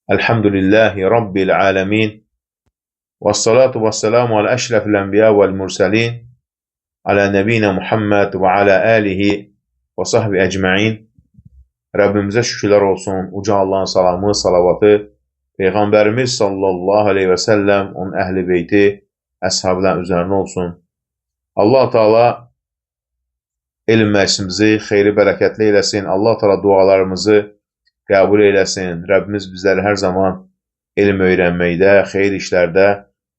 Elhamdülillahi Rabbil alemin. Vessalatu vesselamu ala eşrefil enbiya vel murselin. Ala nebine Muhammed ve ala alihi ve sahbi ecma'in. Rabbimize şükürler olsun. Uca Allah'ın salamı, salavatı, Peygamberimiz sallallahu aleyhi ve sellem, onun ehli beyti, əshabların üzerine olsun. Allah Teala elm məclisimizi xeyri bərəkətli eyləsin. Allah Teala dualarımızı qəbul eyləsin. Rəbbimiz bizləri hər zaman elm öyrənməkdə, xeyir işlərdə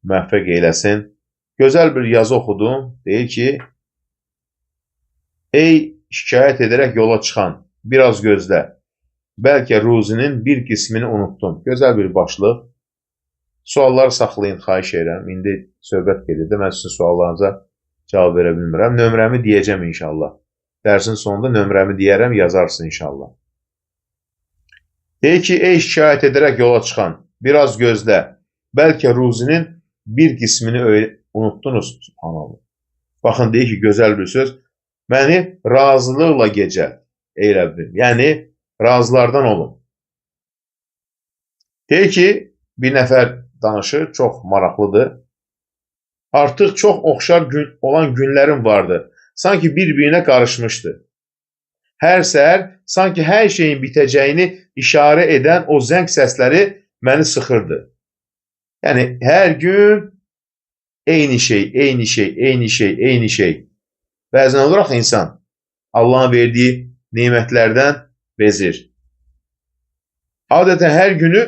müvəffəq eyləsin. Gözəl bir yazı oxudum. Deyir ki, ey şikayət edərək yola çıxan, biraz gözlə. Bəlkə ruzinin bir qismini unuttun. Gözəl bir başlıq. Sualları saxlayın, xahiş edirəm. İndi söhbət gedir. Mən sizin suallarınıza cavab verə bilmirəm. Nömrəmi deyəcəm inşallah. Dərsin sonunda nömrəmi deyərəm, yazarsın inşallah. Deyir ki, ey şikayət edərək yola çıxan, biraz gözlə. Bəlkə ruzinin bir qismini unuttunuz. Subhanallah. Baxın, deyir ki, gözəl bir söz. Məni razılıqla gecə, ey Rəbbim. Yəni, razılardan olun. Deyir ki, bir nəfər danışır, çox maraqlıdır. Artıq çox oxşar olan günlərim vardı. Sanki bir-birinə qarışmışdı. Hər səhər sanki hər şeyin bitəcəyini işarə edən o zəng səsləri məni sıxırdı. Yəni, hər gün eyni şey, eyni şey, eyni şey, eyni şey. Bəzən olaraq insan Allahın verdiyi nemətlərdən bezir. Adətən hər günü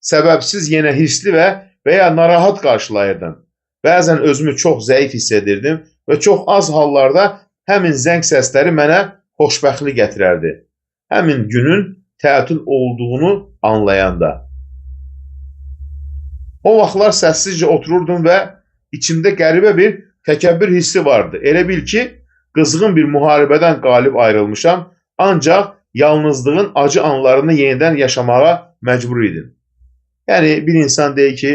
səbəbsiz yenə hirsli və ya narahat qarşılayırdım. Bəzən özümü çox zəif hiss edirdim və çox az hallarda həmin zəng səsləri mənə xoşbəxtlik gətirərdi. Həmin günün tətil olduğunu anlayanda. O vaxtlar səssizcə otururdum və içimdə qəribə bir təkəbbür hissi vardı. Elə bil ki, qızğın bir müharibədən qalib ayrılmışam, ancaq yalnızlığın acı anlarını yenidən yaşamağa məcbur idim. Yəni, bir insan deyir ki,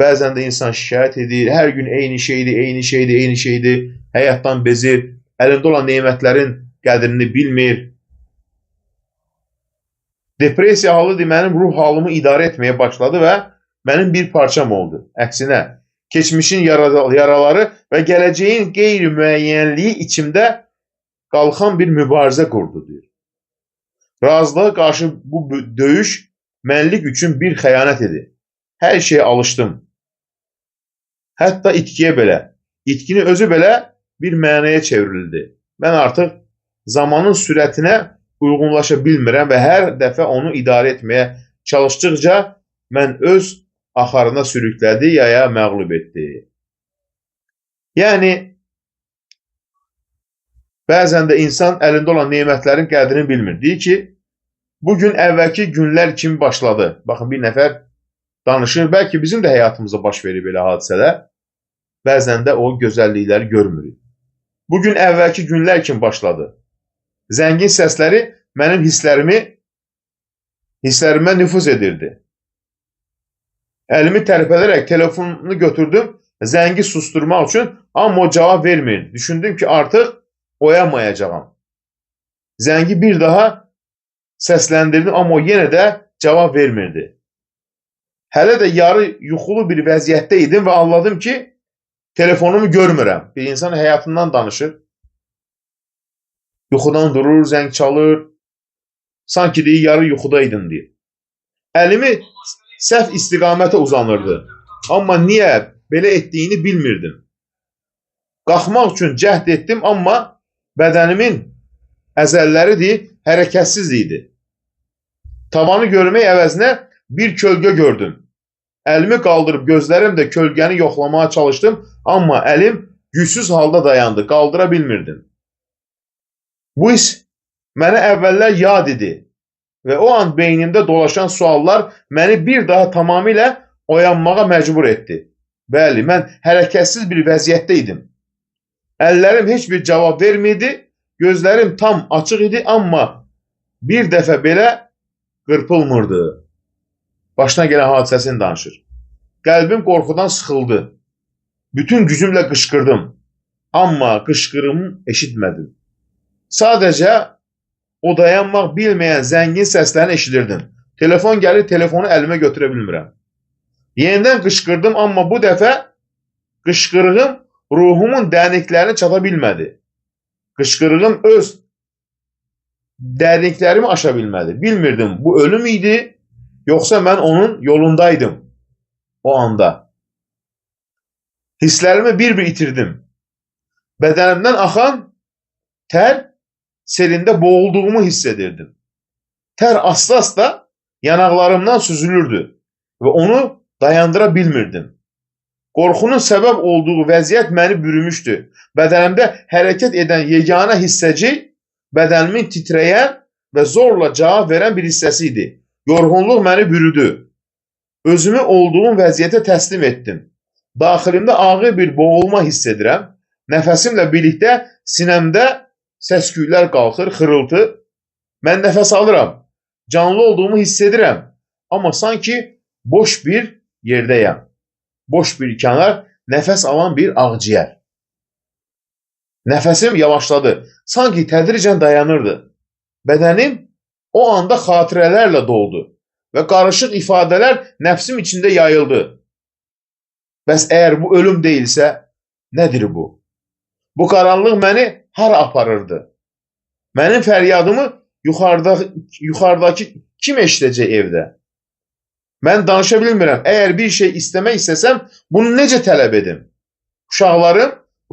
bəzən də insan şikayət edir, hər gün eyni şeydir, eyni şeydir, eyni şeydir, həyatdan bezir, əlində olan nemətlərin qədrini bilmir. Depressiya halı mənim ruh halımı idarə etməyə başladı və mənim bir parçam oldu. Əksinə, keçmişin yaraları və gələcəyin qeyri-müəyyənliyi içimdə qalxan bir mübarizə qurdu, deyir. Razılığa qarşı bu döyüş mənlik üçün bir xəyanət idi. Hər şeyə alışdım. Hətta itkiyə belə. İtkinin özü belə bir mənaya çevrildi. Mən artıq zamanın sürətinə uyğunlaşa bilmirəm və hər dəfə onu idarə etməyə çalışdıqca mən öz axarına sürüklədi, ya məğlub etdi. Yəni, bəzən də insan əlində olan nemətlərin qədrini bilmir. Deyir ki, bugün əvvəlki günlər kimi başladı. Baxın, bir nəfər danışır. Bəlkə bizim də həyatımıza baş verir belə hadisələr. Bəzən də o gözəllikləri görmürük. Bugün əvvəlki günlər kimi başladı. Zəngin səsləri mənim hisslərimə nüfuz edirdi. Əlimi tərpədərək telefonunu götürdüm, zəngi susturmaq üçün, amma o cavab vermirdi. Düşündüm ki, artıq oyanmayacağam. Zəngi bir daha səsləndirdim, amma o yenə də cavab vermirdi. Hələ də yarı yuxulu bir vəziyyətdə idim və anladım ki, telefonumu görmürəm. Bir insan həyatından danışır. Yuxudan durur, zəng çalır. Sanki deyir, yarı yuxudaydım, deyir. Əlimi səhv istiqamətə uzanırdı. Amma niyə belə etdiyini bilmirdim. Qalxmaq üçün cəhd etdim, amma bədənimin əzəlləri hərəkətsiz idi. Tavanı görmək əvəzinə bir kölgə gördüm. Əlimi qaldırıb gözlərim də kölgəni yoxlamaya çalışdım, amma əlim gücsüz halda dayandı, qaldıra bilmirdim. Bu his mənə əvvəllər yad idi və o an beynimdə dolaşan suallar məni bir daha tamamilə oyanmağa məcbur etdi. Bəli, mən hərəkətsiz bir vəziyyətdə idim. Əllərim heç bir cavab vermirdi, gözlərim tam açıq idi, amma bir dəfə belə qırpılmırdı. Başına gələn hadisəsini danışır. Qəlbim qorxudan sıxıldı. Bütün gücümlə qışqırdım. Amma qışqırımı eşitmədim. Sadəcə o dayanmaq bilməyən zəngin səslərini eşidirdim. Telefon gəlir, telefonu əlimə götürə bilmirəm. Yenidən qışqırdım, amma bu dəfə qışqırığım ruhumun dərinliklərinə çata bilmədi. Qışqırığım öz dərinliklərimi aşa bilmədi. Bilmirdim, bu ölüm idi, yoxsa mən onun yolundaydım o anda. Hisslərimi bir-bir itirdim. Bədənimdən axan tər selində boğulduğumu hiss edirdim. Tər asla-asla yanaqlarımdan süzülürdü və onu dayandıra bilmirdim. Qorxunun səbəb olduğu vəziyyət məni bürümüşdü. Bədənimdə hərəkət edən yeganə hissəcik bədənimin titrəyən və zorla cavab verən bir hissəsi idi. Yorğunluq məni bürüdü. Özümü olduğum vəziyyətə təslim etdim. Daxilimdə ağır bir boğulma hiss edirəm. Nəfəsimlə birlikdə sinəmdə səsküylər qalxır, xırıltı. Mən nəfəs alıram. Canlı olduğumu hiss edirəm. Amma sanki boş bir yerdəyəm. Boş bir kənar, nəfəs alan bir ağciyər. Nəfəsim yavaşladı. Sanki tədricən dayanırdı. Bədənim o anda xatirələrlə doldu və qarışıq ifadələr nəfsim içində yayıldı. Bəs əgər bu ölüm deyilsə, nədir bu? Bu qaranlıq məni hara aparırdı? Mənim fəryadımı yuxarıdakı kim eşidəcək evdə? Mən danışa bilmirəm. Əgər bir şey istəmək istəsəm, bunu necə tələb edim?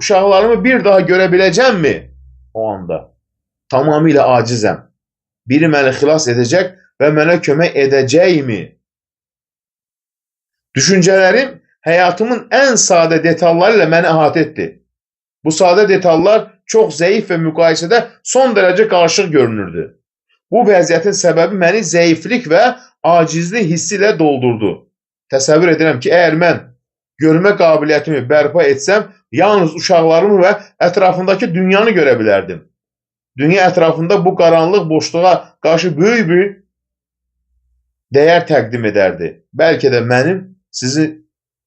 Uşaqlarımı bir daha görə biləcəmmi o anda? Tamamilə acizəm. Biri məni xilas edəcək və mənə kömək edəcəkmi? Düşüncələrim həyatımın ən sadə detalları ilə məni əhatə etdi. Bu sadə detallar çox zəif və müqayisədə son dərəcə qarışıq görünürdü. Bu vəziyyətin səbəbi məni zəiflik və acizlik hissi ilə doldurdu. Təsəvvür edirəm ki, əgər mən görmə qabiliyyətimi bərpa etsəm, yalnız uşaqlarımı və ətrafındakı dünyanı görə bilərdim. Dünya ətrafında bu qaranlıq boşluğa qarşı böyük bir dəyər təqdim edərdi. Bəlkə də mənim sizi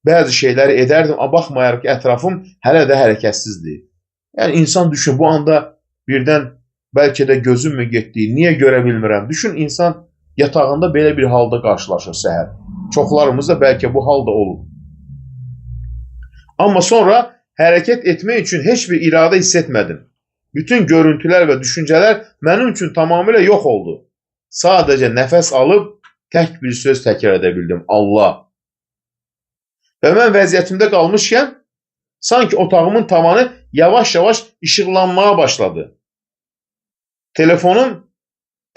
bəzi şeyləri edərdim, baxmayaraq ki, ətrafım hələ də hərəkətsizdir. Yəni, insan düşün, bu anda birdən bəlkə də gözüm mü getdi, niyə görə bilmirəm? Düşün, insan yatağında belə bir halda qarşılaşır səhər. Çoxlarımız da bəlkə bu halda olur. Amma sonra hərəkət etmək üçün heç bir iradə hiss etmədim. Bütün görüntülər və düşüncələr mənim üçün tamamilə yox oldu. Sadəcə nəfəs alıb tək bir söz təkrar edə bildim. Allah. Və mən vəziyyətimdə qalmışkən, sanki otağımın tavanı yavaş-yavaş işıqlanmaya başladı. Telefonum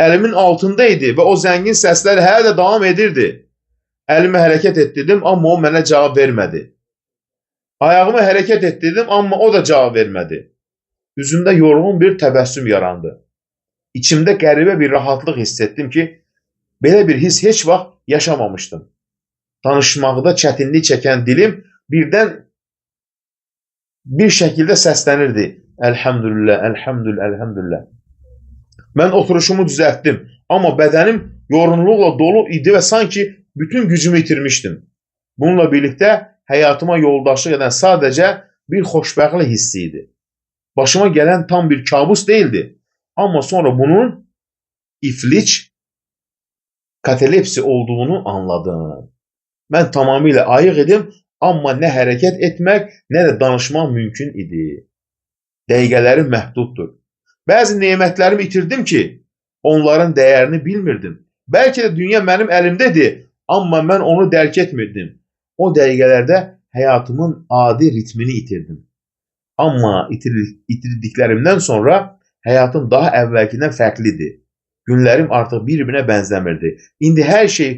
əlimin altında idi və o zəngin səslər hələ də davam edirdi. Əlimi hərəkət etdirdim, amma o mənə cavab vermədi. Ayağımı hərəkət etdirdim, amma o da cavab vermədi. Üzümdə yorğun bir təbəssüm yarandı. İçimdə qəribə bir rahatlıq hiss etdim ki, belə bir hiss heç vaxt yaşamamışdım. Danışmaqda çətinlik çəkən dilim birdən bir şəkildə səslənirdi. Əlhəmdülillah, əlhəmdülillah, əlhəmdülillah. Mən oturuşumu düzəltdim, amma bədənim yorğunluqla dolu idi və sanki bütün gücümü itirmişdim. Bununla birlikdə həyatıma yoldaşlıq edən sadəcə bir xoşbəxtlik hissi idi. Başıma gələn tam bir kabus deyildi. Amma sonra bunun iflic, katalepsi olduğunu anladım. Mən tamamilə ayıq idim, amma nə hərəkət etmək, nə də danışmaq mümkün idi. Dəqiqələrim məhduddur. Bəzi nemətlərimi itirdim ki, onların dəyərini bilmirdim. Bəlkə də dünya mənim əlimdədir, amma mən onu dərk etmirdim. O dəqiqələrdə həyatımın adi ritmini itirdim. Amma itirdiklərimdən sonra həyatım daha əvvəlkindən fərqlidir. Günlərim artıq bir-birinə bənzəmirdi. İndi hər şey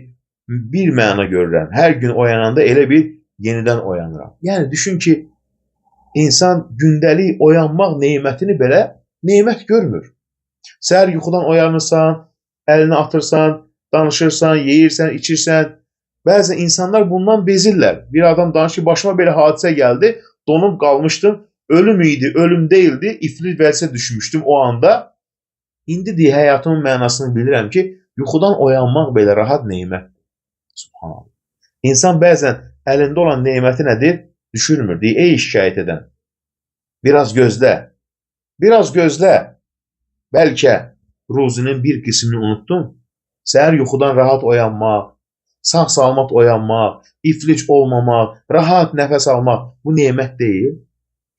bir məna görürəm. Hər gün oyananda elə bir yenidən oyanıram. Yəni, düşün ki, insan gündəlik oyanmaq neymətini belə neymət görmür. Səhər yuxudan oyanırsan, əlini atırsan, danışırsan, yeyirsən, içirsən. Bəzi insanlar bundan bezirlər. Bir adam danışır, başıma belə hadisə gəldi, donub qalmışdım, ölüm idi, ölüm deyildi, iflic vəziyyətə düşmüşdüm o anda. İndi deyə həyatımın mənasını bilirəm ki, yuxudan oyanmaq belə rahat neymət. Subhanallah. İnsan bəzən əlində olan neyməti nədir? Düşürmür, deyə, ey şikayət edən. Biraz gözlə, biraz gözlə. Bəlkə ruzinin bir qismini unutdum, Səhər yuxudan rahat oyanmaq, sağ-salamat oyanmaq, iflic olmamaq, rahat nəfəs almaq bu nemət deyil.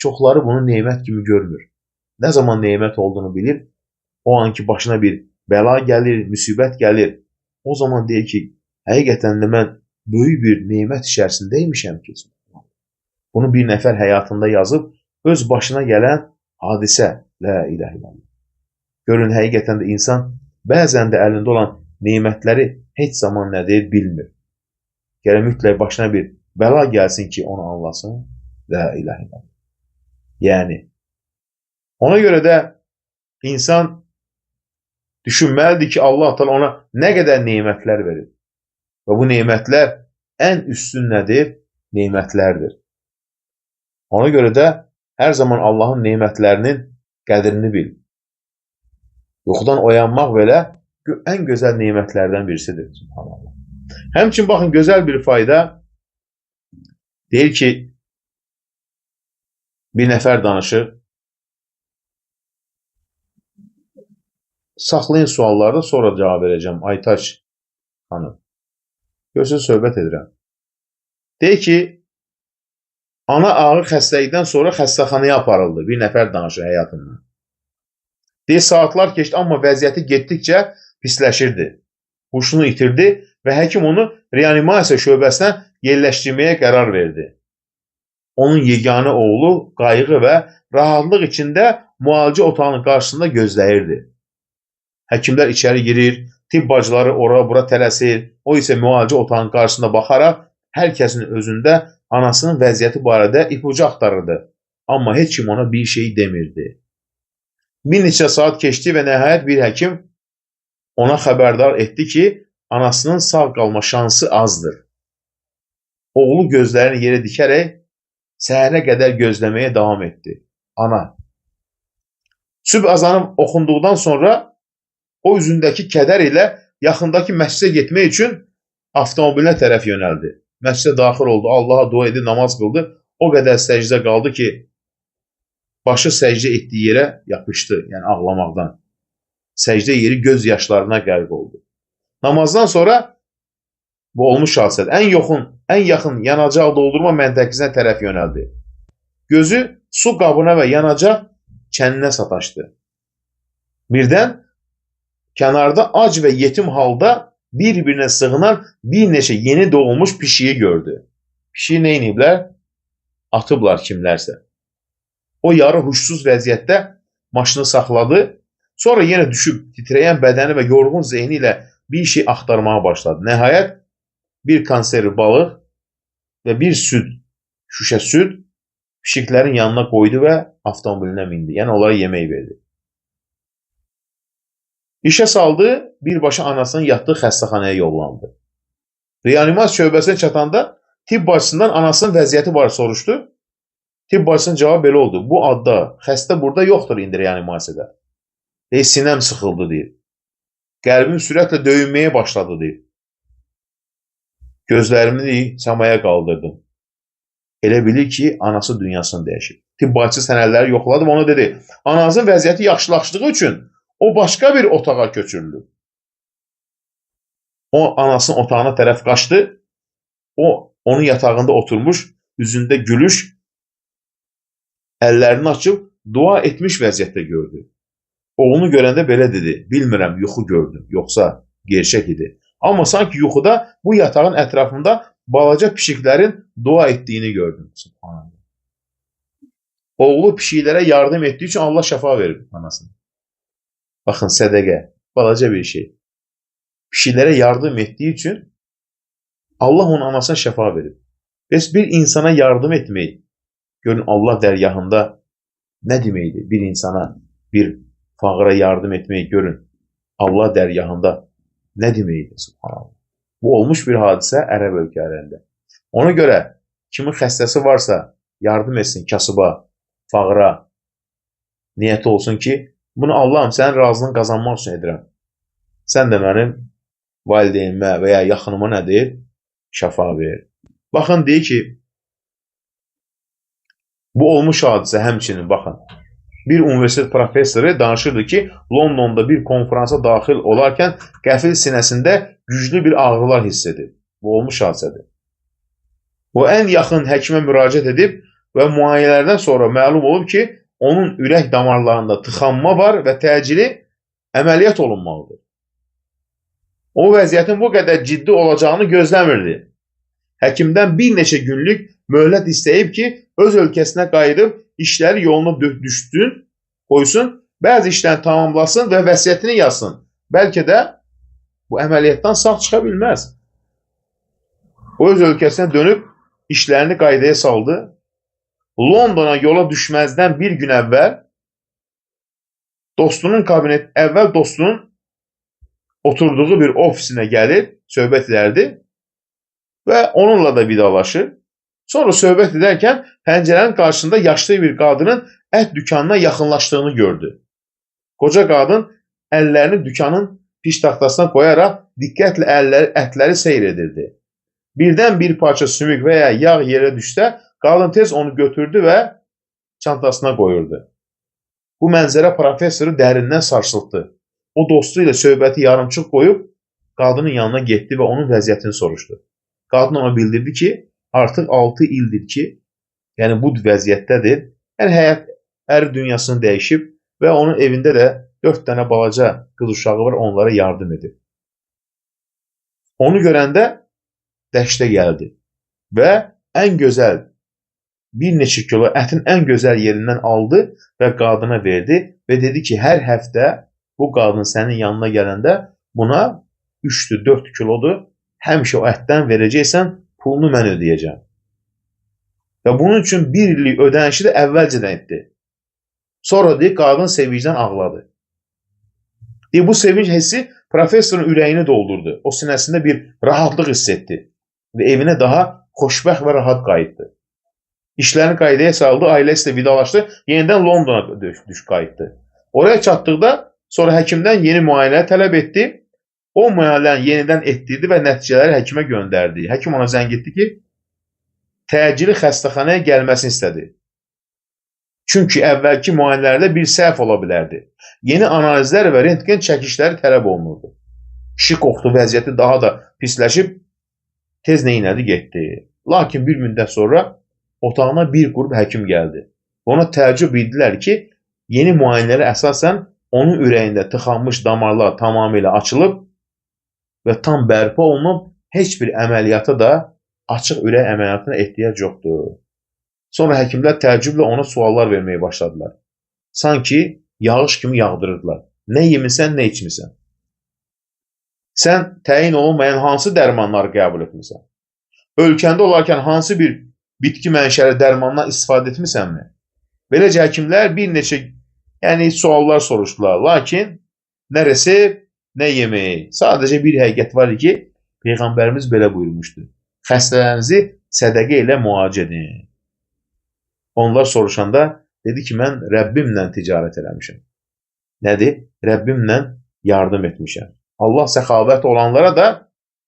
Çoxları bunu nemət kimi görmür. Nə zaman nemət olduğunu bilir, o anki başına bir bəla gəlir, müsibət gəlir. O zaman deyir ki, həqiqətən də mən böyük bir nemət içərisindəymişəm ki. Bunu bir nəfər həyatında yazıb, öz başına gələn hadisə. La ilahə illallah. Görün, həqiqətən də insan bəzən də əlində olan nemətləri heç zaman nə deyir bilmir. Gələk mütləq başına bir bəla gəlsin ki, onu anlasın. La ilahə illallah. Yəni, ona görə də insan düşünməlidir ki, Allah Teala ona nə qədər nemətlər verir. Və bu nemətlər ən üstün nədir? Nemətlərdir. Ona görə də hər zaman Allahın nemətlərinin qədrini bil. Yuxudan oyanmaq belə ən gözəl nemətlərdən birisidir. Subhanallah. Həmçin, baxın, gözəl bir fayda deyir ki, bir nəfər danışır. Saxlayın suallarda, sonra cavab verəcəm. Aytaç xanım. Görürsünüz, söhbət edirəm. Deyir ki, ana ağır xəstəlikdən sonra xəstəxanaya aparıldı. Bir nəfər danışır həyatından. Deyir, saatlar keçdi, amma vəziyyəti getdikcə pisləşirdi. Huşunu itirdi və həkim onu reanimasiya şöbəsinə yerləşdirməyə qərar verdi. Onun yeganə oğlu qayğı və rahatlıq içində müalicə otağının qarşısında gözləyirdi. Həkimlər içəri girir, tibb bacıları ora-bura tələsir, o isə müalicə otağının qarşısında baxaraq hər kəsin özündə anasının vəziyyəti barədə ipucu axtarırdı. Amma heç kim ona bir şey demirdi. Bir neçə saat keçdi və nəhayət bir həkim ona xəbərdar etdi ki, anasının sağ qalma şansı azdır. Oğlu gözlərini yerə dikərək səhərə qədər gözləməyə davam etdi. Ana. Sübh azanı oxunduqdan sonra o üzündəki kədər ilə yaxındakı məscidə getmək üçün avtomobilinə tərəf yönəldi. Məscidə daxil oldu, Allaha dua edib, namaz qıldı. O qədər səcdə qaldı ki, başı səcdə etdiyi yerə yapışdı, yəni ağlamaqdan. Səcdə yeri göz yaşlarına qərq oldu. Namazdan sonra bu olmuş hadisədir. Ən yaxın yanacaq doldurma məntəqəsinə tərəf yönəldi. Gözü su qabına və yanacaq kəninə sataşdı. Birdən kənarda ac və yetim halda bir-birinə sığınan bir neçə yeni doğulmuş pişiyi gördü. Pişiyi nə ediblər? Atıblar kimlərsə. O yarı huşsuz vəziyyətdə maşını saxladı. Sonra yenə düşüb titrəyən bədəni və yorğun zehni ilə bir şey axtarmağa başladı. Nəhayət bir konserv balıq və bir şüşə süd pişiklərin yanına qoydu və avtomobilinə mindi. Yəni onlara yemək verdi. İşə saldı, birbaşa anasının yatdığı xəstəxanaya yollandı. Reanimasiya şöbəsinə çatanda tibb bacısından anasının vəziyyəti barədə soruşdu. Tibb bacısının cavabı belə oldu. Bu adda xəstə burada yoxdur indi reanimasiyada. Sinəm sıxıldı deyir. Qəlbim sürətlə döyünməyə başladı deyir. Gözlərimi səmaya qaldırdım. Elə bilir ki, anası dünyasını dəyişir. Tibb bacısı sənədləri yoxladı və ona dedi, anasının vəziyyəti yaxşılaşdığı üçün o başqa bir otağa köçürüldü. O anasının otağına tərəf qaçdı. O, onun yatağında oturmuş, üzündə gülüş, əllərini açıb dua etmiş vəziyyətdə gördü. Oğlunu görəndə belə dedi, bilmirəm, yuxu gördüm, yoxsa gerçək idi. Amma sanki yuxuda bu yatağın ətrafında balaca pişiklərin dua etdiyini gördüm. Subhanallah. Oğlu pişiklərə yardım etdiyi üçün Allah şəfa verir anasına. Baxın, sədəqə, balaca bir şey. Pişiklərə yardım etdiyi üçün Allah onun anasına şəfa verir. Bəs bir insana yardım etmək, görün Allah dərgahında nə deməkdir? Bir insana, bir fağıra yardım etmək, görün Allah dərgahında nə deməkdir? Subhanallah. Bu olmuş bir hadisə ərəb ölkələrində. Ona görə kimin xəstəsi varsa yardım etsin kasıba, fağıra, niyyəti olsun ki, bunu Allahım sənin razılığını qazanmaq üçün edirəm. Sən də mənim valideynimə və ya yaxınıma nə deyir? Şəfa ver. Baxın, deyir ki, bu olmuş hadisə həmçinin, baxın, Bir universitet professoru danışırdı ki, Londonda bir konferansa daxil olarkən qəfil sinəsində güclü bir ağrılar hiss edir. Bu olmuş hadisədir. O ən yaxın həkimə müraciət edib və müayinələrdən sonra məlum olub ki, onun ürək damarlarında tıxanma var və təcili əməliyyat olunmalıdır. O vəziyyətin bu qədər ciddi olacağını gözləmirdi. Həkimdən bir neçə günlük möhlət istəyib ki, öz ölkəsinə qayıdıb işləri yoluna qoysun, bəzi işlərini tamamlasın və vəsiyyətini yazsın. Bəlkə də bu əməliyyatdan sağ çıxa bilməz. O öz ölkəsinə dönüb işlərini qaydaya saldı. Londona yola düşməzdən bir gün əvvəl dostunun oturduğu bir ofisinə gəlir, söhbət edərdi və onunla da vidalaşır. Sonra söhbət edərkən pəncərənin qarşısında yaşlı bir qadının ət dükanına yaxınlaşdığını gördü. Qoca qadın əllərini dükanın piştaxtasına qoyaraq diqqətlə ətləri seyr edirdi. Birdən bir parça sümük və ya yağ yerə düşsə, qadın tez onu götürdü və çantasına qoyurdu. Bu mənzərə professoru dərindən sarsıltdı. O dostu ilə söhbəti yarımçıq qoyub qadının yanına getdi və onun vəziyyətini soruşdu. Qadın ona bildirdi ki, artıq 6 ildir ki, yəni bu vəziyyətdədir. Yəni həyat əri dünyasını dəyişib və onun evində də 4 dənə balaca qız uşağı var, onlara yardım edir. Onu görəndə dəhşətə gəldi və ən gözəl bir neçə kilo ətin ən gözəl yerindən aldı və qadına verdi və dedi ki, hər həftə bu qadın sənin yanına gələndə buna 3-4 kilodur, həmişə o ətdən verəcəksən, pulunu mən ödəyəcəm. Və bunun üçün 1 illik ödənişi də əvvəlcədən etdi. Sonra deyir, qadın sevincdən ağladı. Deyir, bu sevinç hissi professorun ürəyini doldurdu. O sinəsində bir rahatlıq hiss etdi və evinə daha xoşbəxt və rahat qayıtdı. İşlərini qaydaya saldı, ailəsi ilə vidalaşdı, yenidən Londona qayıtdı. Oraya çatdıqda sonra həkimdən yeni müayinə tələb etdi. O müayinəni yenidən etdirdi və nəticələri həkimə göndərdi. Həkim ona zəng etdi ki, təcili xəstəxanaya gəlməsini istədi. Çünki əvvəlki müayinələrdə bir səhv ola bilərdi. Yeni analizlər və rentgen çəkişləri tələb olunurdu. Kişi qorxdu, vəziyyəti daha da pisləşib, tez neynədi, getdi. Lakin bir müddət sonra otağına bir qrup həkim gəldi. Ona təəccüb etdilər ki, yeni müayinələrə əsasən onun ürəyində tıxanmış damarlar tamamilə açılıb və tam bərpa olunub, heç bir əməliyyata da açıq ürək əməliyyatına ehtiyac yoxdur. Sonra həkimlər təəccüblə ona suallar verməyə başladılar. Sanki yağış kimi yağdırırdılar. Nə yemisən, nə içmisən? Sən təyin olunmayan hansı dərmanları qəbul etmirsən? Ölkəndə olarkən hansı bir bitki mənşəli dərmandan istifadə etmisənmi? Beləcə həkimlər bir neçə suallar soruşdular. Lakin nə resept, nə yemək. Sadəcə bir həqiqət var ki, Peyğəmbərimiz belə buyurmuşdu. Xəstələrinizi sədəqə ilə müalicə edin. Onlar soruşanda dedi ki, mən Rəbbimlə ticarət eləmişəm. Nədir? Rəbbimlə yardım etmişəm. Allah səxavət olanlara da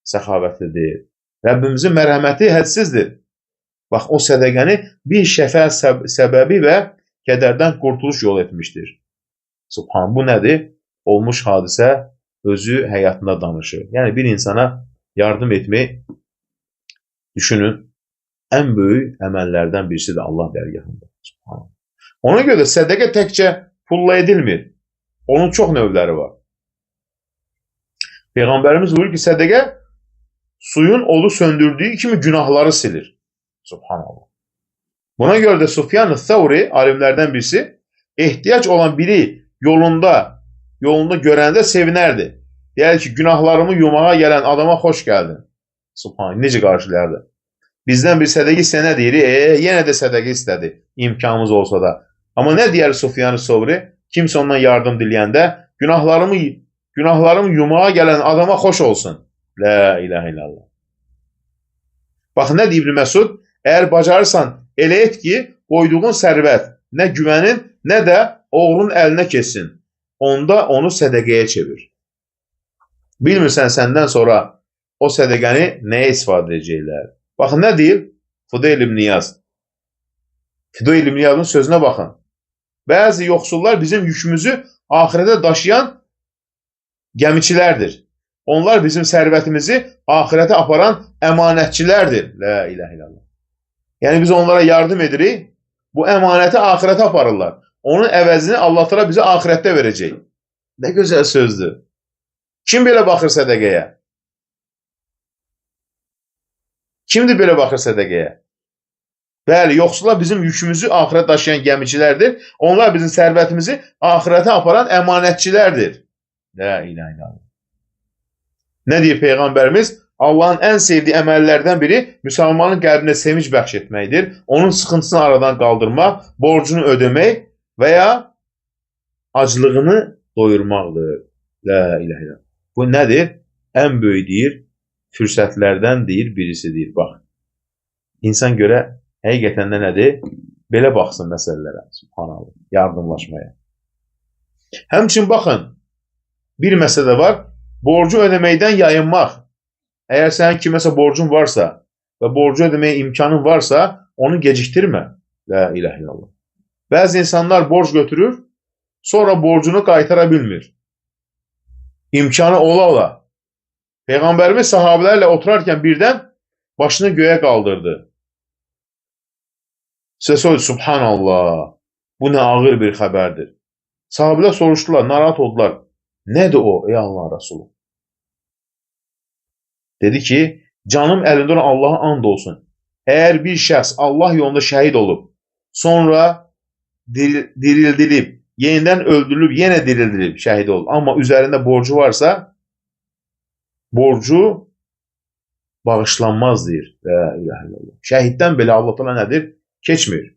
səxavətlidir. Rəbbimizin mərhəməti hədsizdir. Bax, o sədəqəni bir şəfəət səbəbi və kədərdən qurtuluş yol etmişdir. Subhan, bu nədir? Olmuş hadisə özü həyatında danışır. Yəni, bir insana yardım etmək, düşünün, ən böyük əməllərdən birisi də Allah dərgahında. Subhan. Ona görə sədəqə təkcə pulla edilmir. Onun çox növləri var. Peyğəmbərimiz buyurur ki, sədəqə suyun odu söndürdüyü kimi günahları silir. Subhanallah. Buna görə də Sufyan-ı Thawri, alimlərdən birisi, ehtiyac olan biri yolunda görəndə sevinərdi. Deyər ki, günahlarımı yumağa gələn adama xoş gəldin. Subhanallah, necə qarşılayardı? Bizdən bir sədəqə istəyənə deyir, yenə də sədəqə istədi, imkanımız olsa da. Amma nə deyər Sufyan-ı Thawri? Kimsə ondan yardım diləyəndə, günahlarımı yumağa gələn adama xoş olsun. La ilahe illallah. Bax, nə deyir İbn Məsud? Əgər bacarırsan, elə et ki, qoyduğun sərvət nə güvənin, nə də oğrun əlinə keçsin. Onda onu sədəqəyə çevir. Bilmirsən səndən sonra o sədəqəni nəyə istifadə edəcəklər? Baxın, nə deyir? Fudeyl ibn Niyaz. Fudeyl ibn Niyazın sözünə baxın. Bəzi yoxsullar bizim yükümüzü axirətə daşıyan gəmiçilərdir. Onlar bizim sərvətimizi axirətə aparan əmanətçilərdir. La ilahe illallah. Yəni biz onlara yardım edirik. Bu əmanəti axirətə aparırlar. Onun əvəzini Allah təala bizə axirətdə verəcək. Nə gözəl sözdür. Kim belə baxır sədəqəyə? Kimdir belə baxır sədəqəyə? Bəli, yoxsullar bizim yükümüzü axirət daşıyan gəmiçilərdir. Onlar bizim sərvətimizi axirətə aparan əmanətçilərdir. La ilahe illallah. Nə deyir Peyğəmbərimiz? Allahın ən sevdiyi əməllərdən biri müsəlmanın qəlbinə sevinç bəxş etməkdir. Onun sıxıntısını aradan qaldırmaq, borcunu ödəmək və ya aclığını doyurmaqdır. La ilahe illallah. Bu nədir? Ən böyük deyir, fürsətlərdən deyir, birisidir. Bax, insan görə həqiqətən də nədir? Belə baxsın məsələlərə, subhanallah, yardımlaşmaya. Həmçin baxın, bir məsələ var, borcu ödəməkdən yayınmaq. Əgər sənin kiməsə borcun varsa və borcu ödəməyə imkanın varsa, onu gecikdirmə. La ilahe illallah. Bəzi insanlar borc götürür, sonra borcunu qaytara bilmir. İmkanı ola-ola. Peyğəmbərimiz sahabələrlə oturarkən birdən başını göyə qaldırdı. Səs oldu, subhanallah, bu nə ağır bir xəbərdir. Sahabələr soruşdular, narahat oldular. Nədir o, ey Allah Rasulü? Dedi ki, canım əlində olan Allaha and olsun. Əgər bir şəxs Allah yolunda şəhid olub, sonra dirildilib, yenidən öldürülüb, yenə dirildilib, şəhid olub, amma üzərində borcu varsa, borcu bağışlanmaz deyir. La ilahe illallah. Şəhiddən belə Allah təala nədir? Keçmir.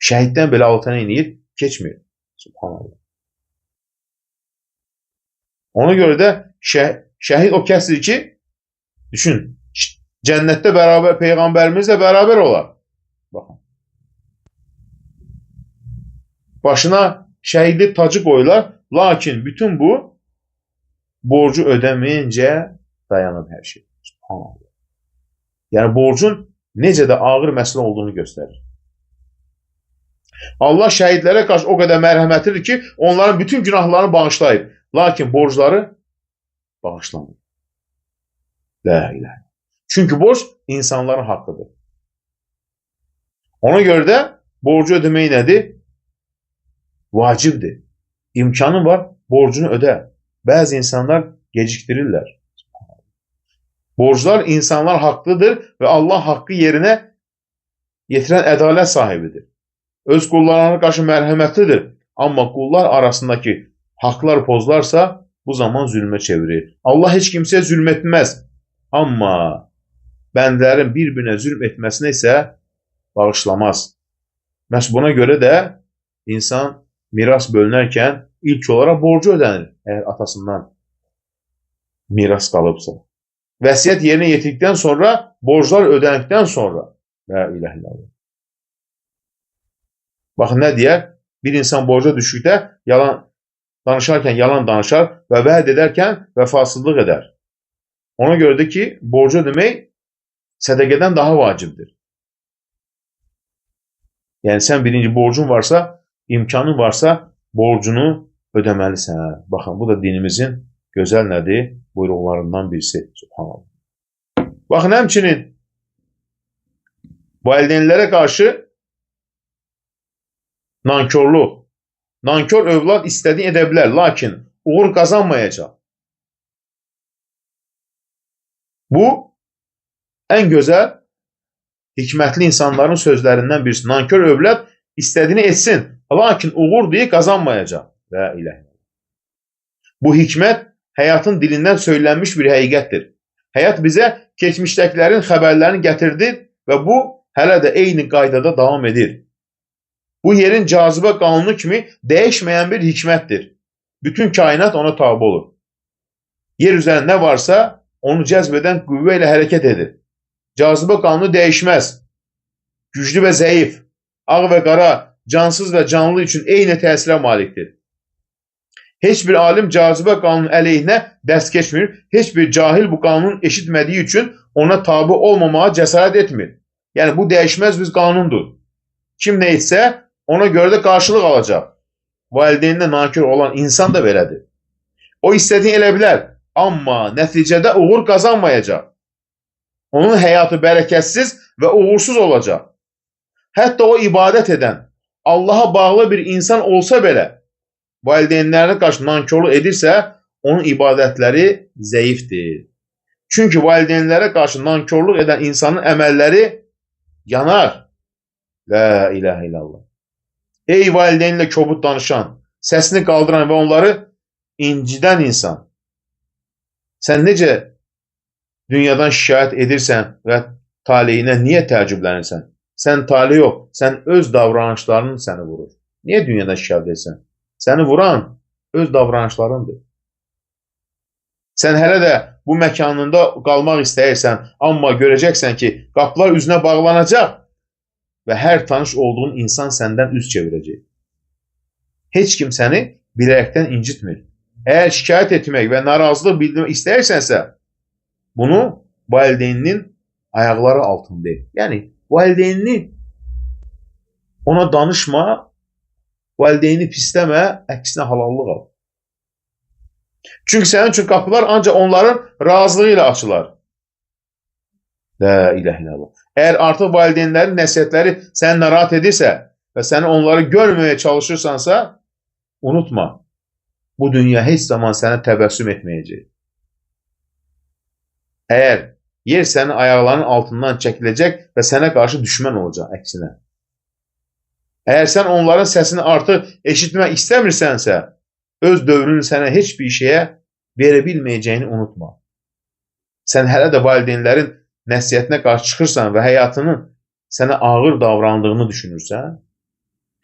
Şəhiddən belə Allah təala neyir? Keçmir. Subhanallah. Ona görə də şəhid o kəsdir ki, düşün, cənnətdə bərabər, Peyğəmbərimizlə bərabər olar. Baxın. Başına şəhidlik tacı qoyular, lakin bütün bu borcu ödəməyincə dayanır hər şey. Subhanallah. Yəni borcun necə də ağır məsələ olduğunu göstərir. Allah şəhidlərə qarşı o qədər mərhəmətlidir ki, onların bütün günahlarını bağışlayıb. Lakin borcları bağışlanır. La ilahe. Çünki borc insanların haqqıdır. Ona görə də borcu ödəmək nədir? Vacibdir. İmkanın var, borcunu ödə. Bəzi insanlar gecikdirirlər. Borclar insanlar haqqıdır və Allah haqqı yerinə yetirən ədalət sahibidir. Öz qullarına qarşı mərhəmətlidir. Amma qullar arasındakı haqlar pozularsa, bu zaman zülmə çevirir. Allah heç kimsəyə zülm etməz. Amma bəndələrin bir-birinə zülm etməsinə isə bağışlamaz. Məhz buna görə də insan miras bölünərkən ilk olaraq borcu ödənir, əgər atasından miras qalıbsa. Vəsiyyət yerinə yetirdikdən sonra, borclar ödəndikdən sonra, la ilahe illallah. Baxın, nə deyər? Bir insan borca düşükdə danışarkən yalan danışar və vəd edərkən vəfasızlıq edər. Ona görədir ki, borcu ödəmək sədəqədən daha vacibdir. Yəni, sən birinci borcun varsa, imkanın varsa, borcunu ödəməlisən. Baxın, bu da dinimizin gözəl nədir? Buyruqlarından birisi. Subhanallah. Baxın, həmçinin valideynlərə qarşı nankörlük. Nankör övlad istədiyini edə bilər, lakin uğur qazanmayacaq. Bu, ən gözəl, hikmətli insanların sözlərindən birisi. Nankör övlad istədiyini etsin, lakin uğur deyə qazanmayacaq. La ilahe. Bu hikmət həyatın dilindən söylənmiş bir həqiqətdir. Həyat bizə keçmişdəkilərin xəbərlərini gətirdi və bu, hələ də eyni qaydada davam edir. Bu yerin cazibə qanunu kimi dəyişməyən bir hikmətdir. Bütün kainat ona tabi olur. Yer üzərində nə varsa, onu cəzb edən qüvvə ilə hərəkət edir. Cazibə qanunu dəyişməz. Güclü və zəif, ağ və qara, cansız və canlı üçün eyni təsirə malikdir. Heç bir alim cazibə qanunun əleyhinə dərs keçmir, heç bir cahil bu qanunun eşitmədiyi üçün ona tabi olmamağa cəsarət etmir. Yəni, bu dəyişməz bir qanundur. Kim nə etsə, ona görə də qarşılıq alacaq. Valideyninə nankör olan insan da belədir. O istədiyini elə bilər, amma nəticədə uğur qazanmayacaq. Onun həyatı bərəkətsiz və uğursuz olacaq. Hətta o ibadət edən, Allaha bağlı bir insan olsa belə, valideynlərinə qarşı nankörlük edirsə, onun ibadətləri zəifdir. Çünki valideynlərə qarşı nankörlük edən insanın əməlləri yanar. La ilahe illallah. Ey valideynlə kobud danışan, səsini qaldıran və onları incidən insan. Sən necə dünyadan şikayət edirsən və taleyinə niyə təəccüblənirsən? Sən talih yox, sən öz davranışlarının səni vurur. Niyə dünyadan şikayət edirsən? Səni vuran öz davranışlarındır. Sən hələ də bu məkanında qalmaq istəyirsən, amma görəcəksən ki, qapılar üzünə bağlanacaq və hər tanış olduğun insan səndən üz çevirəcək. Heç kim səni bilərəkdən incitmir. Əgər şikayət etmək və narazılıq bildirmək istəyirsənsə, bunu valideyninin ayaqları altında et. Yəni, valideynini ona danışma, valideyni pisləmə, əksinə halallıq al. Çünki sənin üçün qapılar ancaq onların razılığı ilə açılar. La ilahe illallah. Əgər artıq valideynlərin nəsihətləri səni narahat edirsə və səni onları görməyə çalışırsansa, unutma, bu dünya heç zaman sənə təbəssüm etməyəcək. Əgər yer sənin ayaqlarının altından çəkiləcək və sənə qarşı düşmən olacaq, əksinə. Əgər sən onların səsini artıq eşitmək istəmirsənsə, öz dövrünü sənə heç bir şeyə verə bilməyəcəyini unutma. Sən hələ də valideynlərin nəsihətinə qarşı çıxırsan və həyatının sənə ağır davrandığını düşünürsən,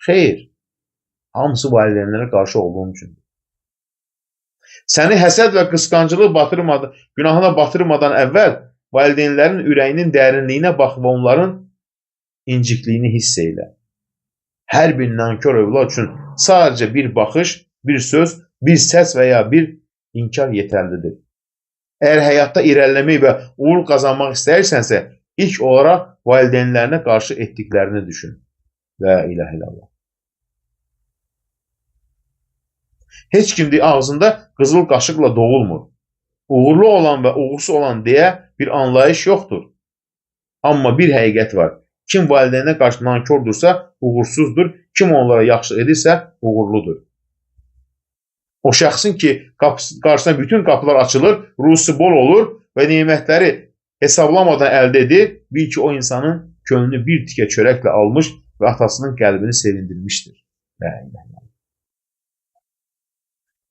xeyr, hamısı valideynlərə qarşı olduğun üçün. Səni həsəd və qısqancılıq günahına batırmadan əvvəl valideynlərin ürəyinin dərinliyinə bax və onların incikliyini hiss elə. Hər bir nankör övlad üçün sadəcə bir baxış, bir söz, bir səs və ya bir inkar yetərlidir. Əgər həyatda irəliləmək və uğur qazanmaq istəyirsənsə, ilk olaraq valideynlərinə qarşı etdiklərini düşün. La ilahe illallah. Heç kim ağzında qızıl qaşıqla doğulmur. Uğurlu olan və uğursuz olan deyə bir anlayış yoxdur. Amma bir həqiqət var. Kim valideynə qarşı nankordursa, uğursuzdur. Kim onlara yaxşı edirsə, uğurludur. O şəxsin ki, qarşısına bütün qapılar açılır, ruzusu bol olur və nemətləri hesablamadan əldə edir, bil ki, o insanın könlünü bir tikə çörəklə almış və atasının qəlbini sevindirmişdir.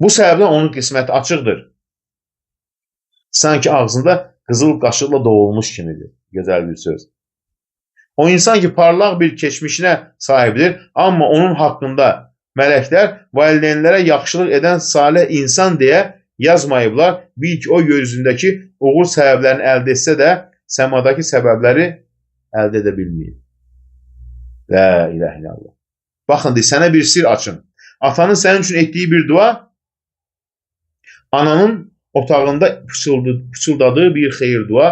Bu səbəbdən onun qisməti açıqdır. Sanki ağzında qızıl qaşıqla doğulmuş kimidir. Gözəl bir söz. O insan ki, parlaq bir keçmişinə sahibdir, amma onun haqqında mələklər valideynlərə yaxşılıq edən salih insan deyə yazmayıblar. Bil ki, o gözündəki uğur səbəblərini əldə etsə də, səmadakı səbəbləri əldə edə bilməyib. La ilahe illallah. Baxın, sənə bir sir açın. Atanın sənin üçün etdiyi bir dua, ananın otağında pıçıldadığı bir xeyir dua,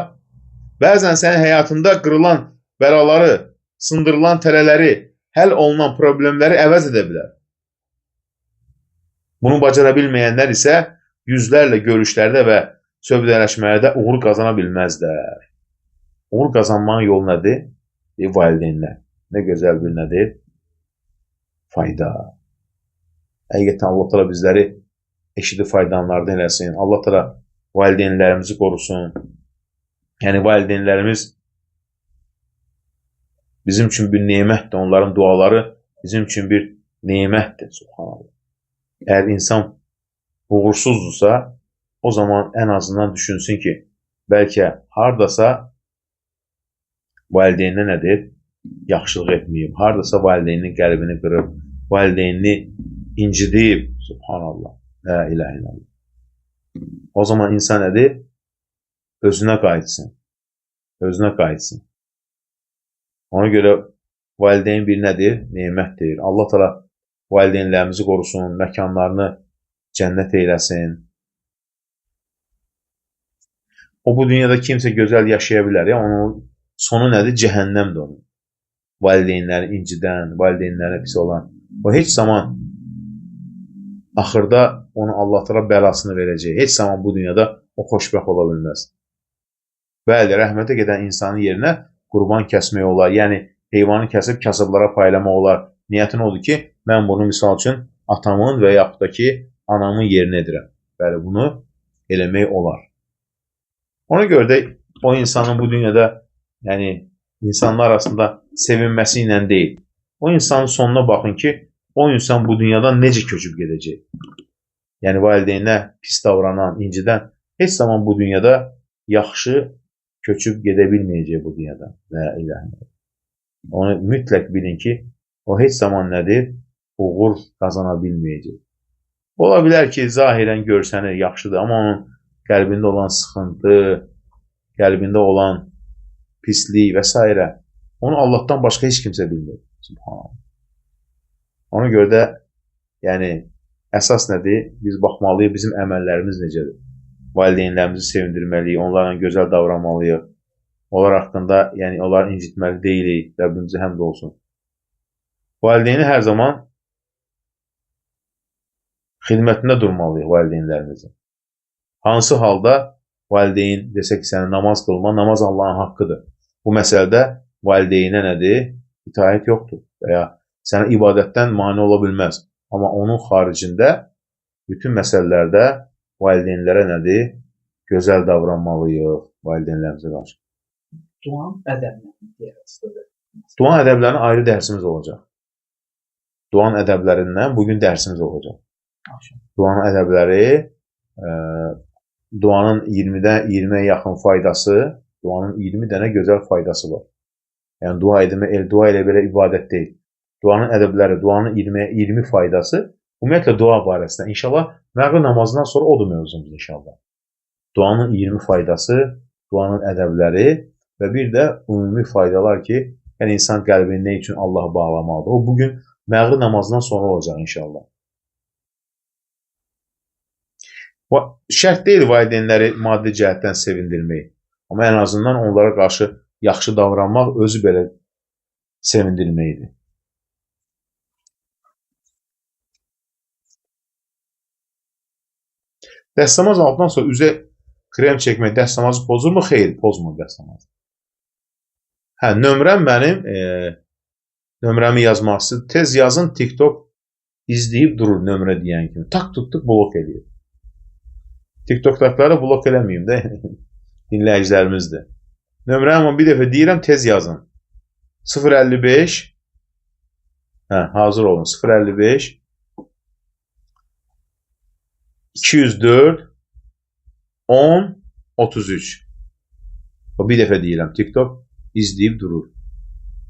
bəzən sənin həyatında qırılan bəlaları, sındırılan tələləri, həll olunan problemləri əvəz edə bilər. Bunu bacara bilməyənlər isə yüzlərlə görüşlərdə və söhbətləşmələrdə uğur qazana bilməzlər. Uğur qazanmanın yolu nədir? Valideynlər. Nə gözəl bir nədir? Fayda. Həqiqətən Allah təala bizləri eşidi faydalanlardan eləsin. Allah təala valideynlərimizi qorusun. Yəni valideynlərimiz bizim üçün bir nemətdir. Onların duaları bizim üçün bir nemətdir. Subhanallah. Əgər insan uğursuzdursa, o zaman ən azından düşünsün ki, bəlkə hardasa valideyninə nədir? Yaxşılıq etməyib. Hardasa valideynin qəlbini qırıb, valideynini incidib. Subhanallah. La ilahe illallah. O zaman insan nədir? Özünə qayıtsın. Özünə qayıtsın. Ona görə valideyn bir nədir? Nemətdir. Allah təala valideynlərimizi qorusun, məkanlarını cənnət eyləsin. O bu dünyada kimsə gözəl yaşaya bilər. Onun sonu nədir? Cəhənnəmdir onun. valideynləri incidən, valideynlərə pis olan, o heç zaman axırda onu Allah təala bəlasını verəcək. Heç zaman bu dünyada o xoşbəxt ola bilməz. Bəli, rəhmətə gedən insanın yerinə qurban kəsmək olar. Yəni, heyvanı kəsib kasıblara paylamaq olar. Niyyətin odur ki, mən bunu misal üçün atamın və yaxud da ki, anamın yerinə edirəm. Bəli, bunu eləmək olar. Ona görə də o insanın bu dünyada, yəni, insanlar arasında sevinməsi ilə deyil. O insanın sonuna baxın ki, o insan bu dünyadan necə köçüb gedəcək. Yəni, valideyninə pis davranan, incidən heç zaman bu dünyada yaxşı köçüb gedə bilməyəcək bu dünyada. La ilahə illallah. Onu mütləq bilin ki, o heç zaman nədir? Uğur qazana bilməyəcək. Ola bilər ki, zahirən görsənir, yaxşıdır, amma onun qəlbində olan sıxıntı, qəlbində olan pislik və s. onu Allahdan başqa heç kimsə bilmir. Subhanallah. Ona görə də, yəni, əsas nədir? Biz baxmalıyıq, bizim əməllərimiz necədir? Valideynlərimizi sevindirməliyik, onlarla gözəl davranmalıyıq. Onlar haqqında, yəni, onları incitməli deyilik, Rəbbimizə həmd olsun. Valideyni hər zaman xidmətində durmalıyıq valideynlərimizin. Hansı halda valideyn desək ki, səni namaz qılma, namaz Allahın haqqıdır. Bu məsələdə valideynə nədir? İtaət yoxdur və ya sənə ibadətdən mane ola bilməz. Amma onun xaricində bütün məsələlərdə valideynlərə nədir? Gözəl davranmalıyıq valideynlərimizə qarşı. Duan ədəblərini Duan ədəblərinə ayrı dərsimiz olacaq. Duan ədəblərindən bugün dərsimiz olacaq. Duanın ədəbləri, duanın 20'ye yaxın faydası, duanın 20 dənə gözəl faydası var. Yəni dua ilə belə ibadət deyil. Duanın ədəbləri, duanın 20 faydası, ümumiyyətlə dua barəsində. İnşallah məğrib namazından sonra odur mövzumuz inşallah. Duanın 20 faydası, duanın ədəbləri və bir də ümumi faydalar ki, yəni insan qəlbini nə üçün Allah'a bağlamalıdır. O bugün məğrib namazından sonra olacaq inşallah. Şərt deyil valideynləri maddi cəhətdən sevindirmək. Amma ən azından onlara qarşı yaxşı davranmaq özü belə sevindirməkdir. Dəstəmaz altından sonra üzə krem çəkmək dəstəmazı pozurmu? Xeyr, pozmur dəstəmazı. Hə, nömrəm mənim, nömrəmi yazmaq istəyir. Tez yazın, TikTok izləyib durur nömrə deyən kimi. Tak tutduq, blok edir. TikTok'ları blok eləməyim də, dinləyicilərimizdir. Nömrəmi bir dəfə deyirəm, tez yazın. 055, hazır olun, 055, 204, 10, 33. Bir dəfə deyirəm, TikTok izləyib durur.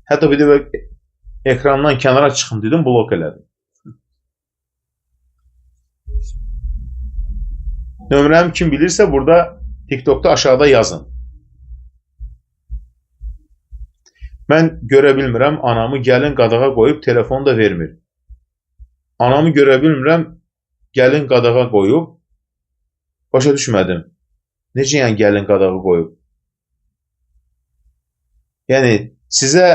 Hətta bir dəfə ekrandan kənara çıxın dedim, blok elədim. Nömrəm kim bilirsə burada TikTok'da aşağıda yazın. Mən görə bilmirəm, anamı gəlin qadağa qoyub telefonu da vermir. Anamı görə bilmirəm, gəlin qadağa qoyub, başa düşmədim. Necə yəni gəlin qadağa qoyub? Yəni sizə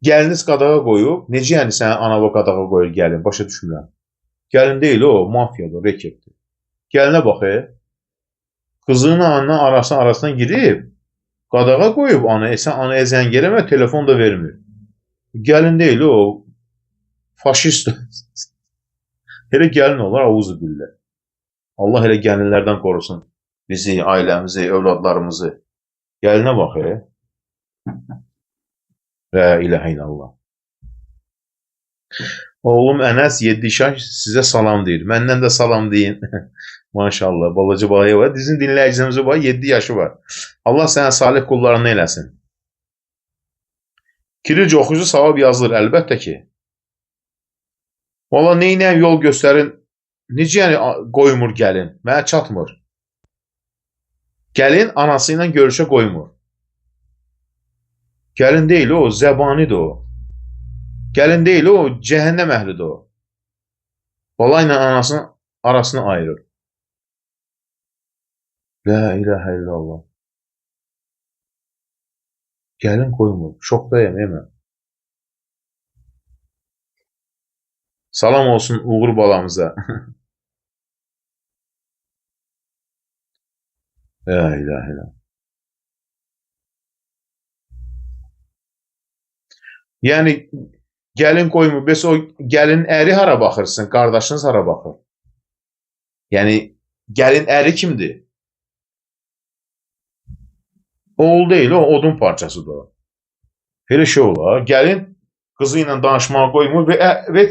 gəliniz qadağa qoyub, necə yəni səni anava qadağa qoyur gəlin, başa düşmürəm. Gəlin deyil o, mafiyadır, reketdir. Gəlinə bax, qızının ananın arasına girib, qadağa qoyub sən anaya zəng eləmə, telefon da vermir. Gəlin deyil o, faşist. Elə gəlin olar, avuzu billə. Allah elə gəlinlərdən qorusun bizi, ailəmizi, övladlarımızı. Gəlinə bax, La ilahə illallah. Oğlum Ənəs 7 yaş sizə salam deyir. Məndən də salam deyin. Maşallah, balaca balaya var. Bizim dinləyicimizin var, 7 yaşı var. Allah sənə salih qullarını eləsin. Kirilcə oxucu savab yazılır, əlbəttə ki. Valla neynəyəm yol göstərin. Necə yəni qoymur gəlin? Mənə çatmır. Gəlin anası ilə görüşə qoymur. Gəlin deyil o, zəbanidir o. Gəlin deyil o, cəhənnəm əhlidir o. Bala ilə anasının arasını ayırır. La ilahə illallah. Gəlin qoymur. Şokdayım mən. Salam olsun Uğur balamıza. La ilahe illallah. Yəni gəlin qoymur. Bəs o gəlin əri hara baxırsın? Qardaşınız hara baxır? Yəni gəlin əri kimdir? Oğul deyil, o odun parçasıdır o. Belə şey olar. Gəlin qızı ilə danışmağa qoymur və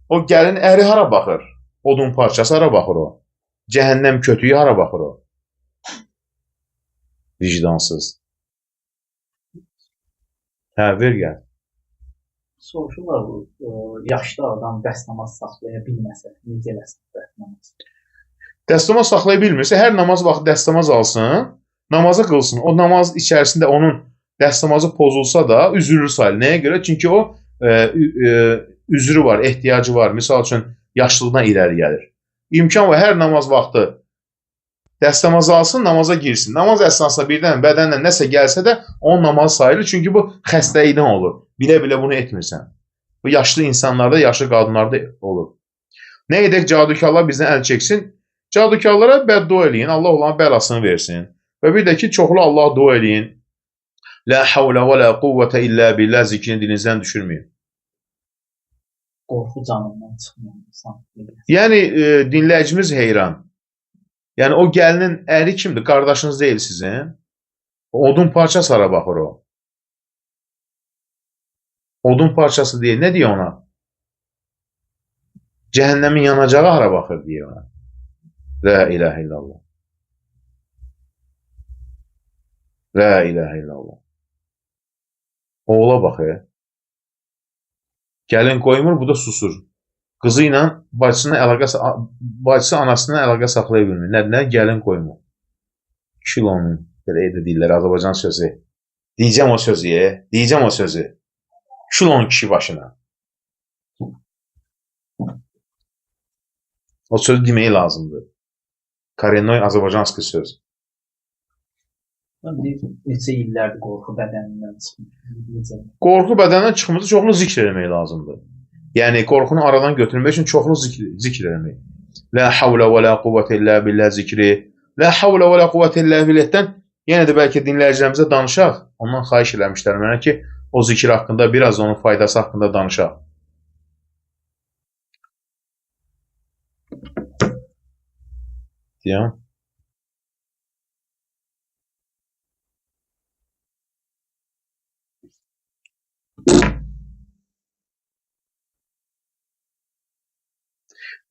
o gəlin əri hara baxır? Odun parçası hara baxır o? Cəhənnəm kötüyü hara baxır o? Vicdansız. Hə, ver gəl. Soruşurlar bu yaşlı adam dəstəmaz saxlaya bilməsə, necə eləsin dəstəmaz? Dəstəmaz saxlaya bilmirsə, hər namaz vaxtı dəstəmaz alsın, namazı qılsın. O namaz içərisində onun dəstəmazı pozulsa da üzürlü sayılır. Nəyə görə? Çünki o üzrü var, ehtiyacı var. Misal üçün, yaşlılığına irəli gəlir. İmkan var, hər namaz vaxtı dəstəmaz alsın, namaza girsin. Namaz əsnasında birdən bədənlə nəsə gəlsə də onun namazı sayılır. Çünki bu xəstəlikdən olur. Bilə-bilə bunu etmirsən. Bu yaşlı insanlarda, yaşlı qadınlarda olur. Nə edək, cadukarlar bizdən əl çəksin. Cadukarlara bəddua eləyin. Allah onların bəlasını versin. Və bir də ki, çoxlu Allah dua eləyin. La havlə və la quvvətə illə billah zikrini dilinizdən düşürməyin. Qorxu canından çıxmıyor insan. Yəni, dinləyicimiz heyran. Yəni, o gəlinin əri kimdir? Qardaşınız deyil sizin. Odun parçası hara baxır o? Odun parçası deyil. Nə deyir ona? Cəhənnəmin yanacağı hara baxır deyir ona. La ilahə illallah. La ilahə illallah. Oğula baxır. Gəlin qoymur, bu da susur. Qızı ilə bacısı anasına əlaqə saxlaya bilmir. Nə? Gəlin qoymur. Kilonun, belə deyirlər, Azərbaycan sözü. Deyəcəm o sözü, deyəcəm o sözü. Kilon kişi başına. O sözü deməyi lazımdır. Korenoy Azərbaycanski söz. Neçə illərdir qorxu bədənindən çıxmır. Qorxu bədəndən çıxmırsa çoxlu zikr eləmək lazımdır. Yəni, qorxunu aradan götürmək üçün çoxlu zikr eləmək. La havlə və la quvvətə illə billah zikri. La havlə və la quvvətə illə billahdən yenə də bəlkə dinləyicilərimizə danışaq. Ondan xahiş eləmişlər mənə ki, o zikir haqqında, biraz onun faydası haqqında danışaq. Deyəm.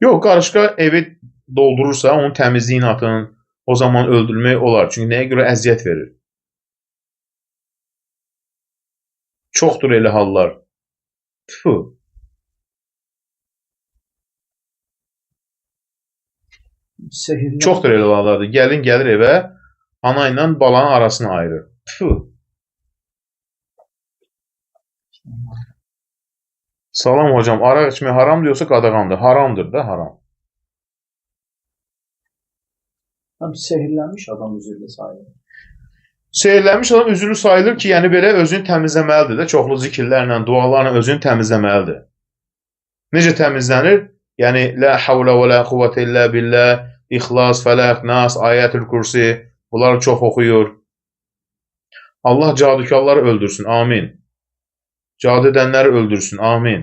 Yox, qarışqa evi doldurursa, onun təmizliyini atın, o zaman öldürmək olar. Çünki nəyə görə əziyyət verir? Çoxdur elə hallar. Tüfü. Çoxdur elə hallardır. Gəlin gəlir evə, ana ilə balanın arasını ayırır. Tüfü. Salam hocam, araq içmək haramdır yoxsa qadağandır? Haramdır da, haram. Sehirlənmiş adam üzürlü sayılır. Sehirlənmiş adam üzürlü sayılır ki, yəni belə özünü təmizləməlidir də, çoxlu zikirlərlə, dualarla özünü təmizləməlidir. Necə təmizlənir? Yəni, la havlə və la quvvətə illə billah, İxlas, Fələq, Nas, Ayətül Kürsi, bunları çox oxuyur. Allah cadukarları öldürsün, amin. Cadu edənləri öldürsün, amin.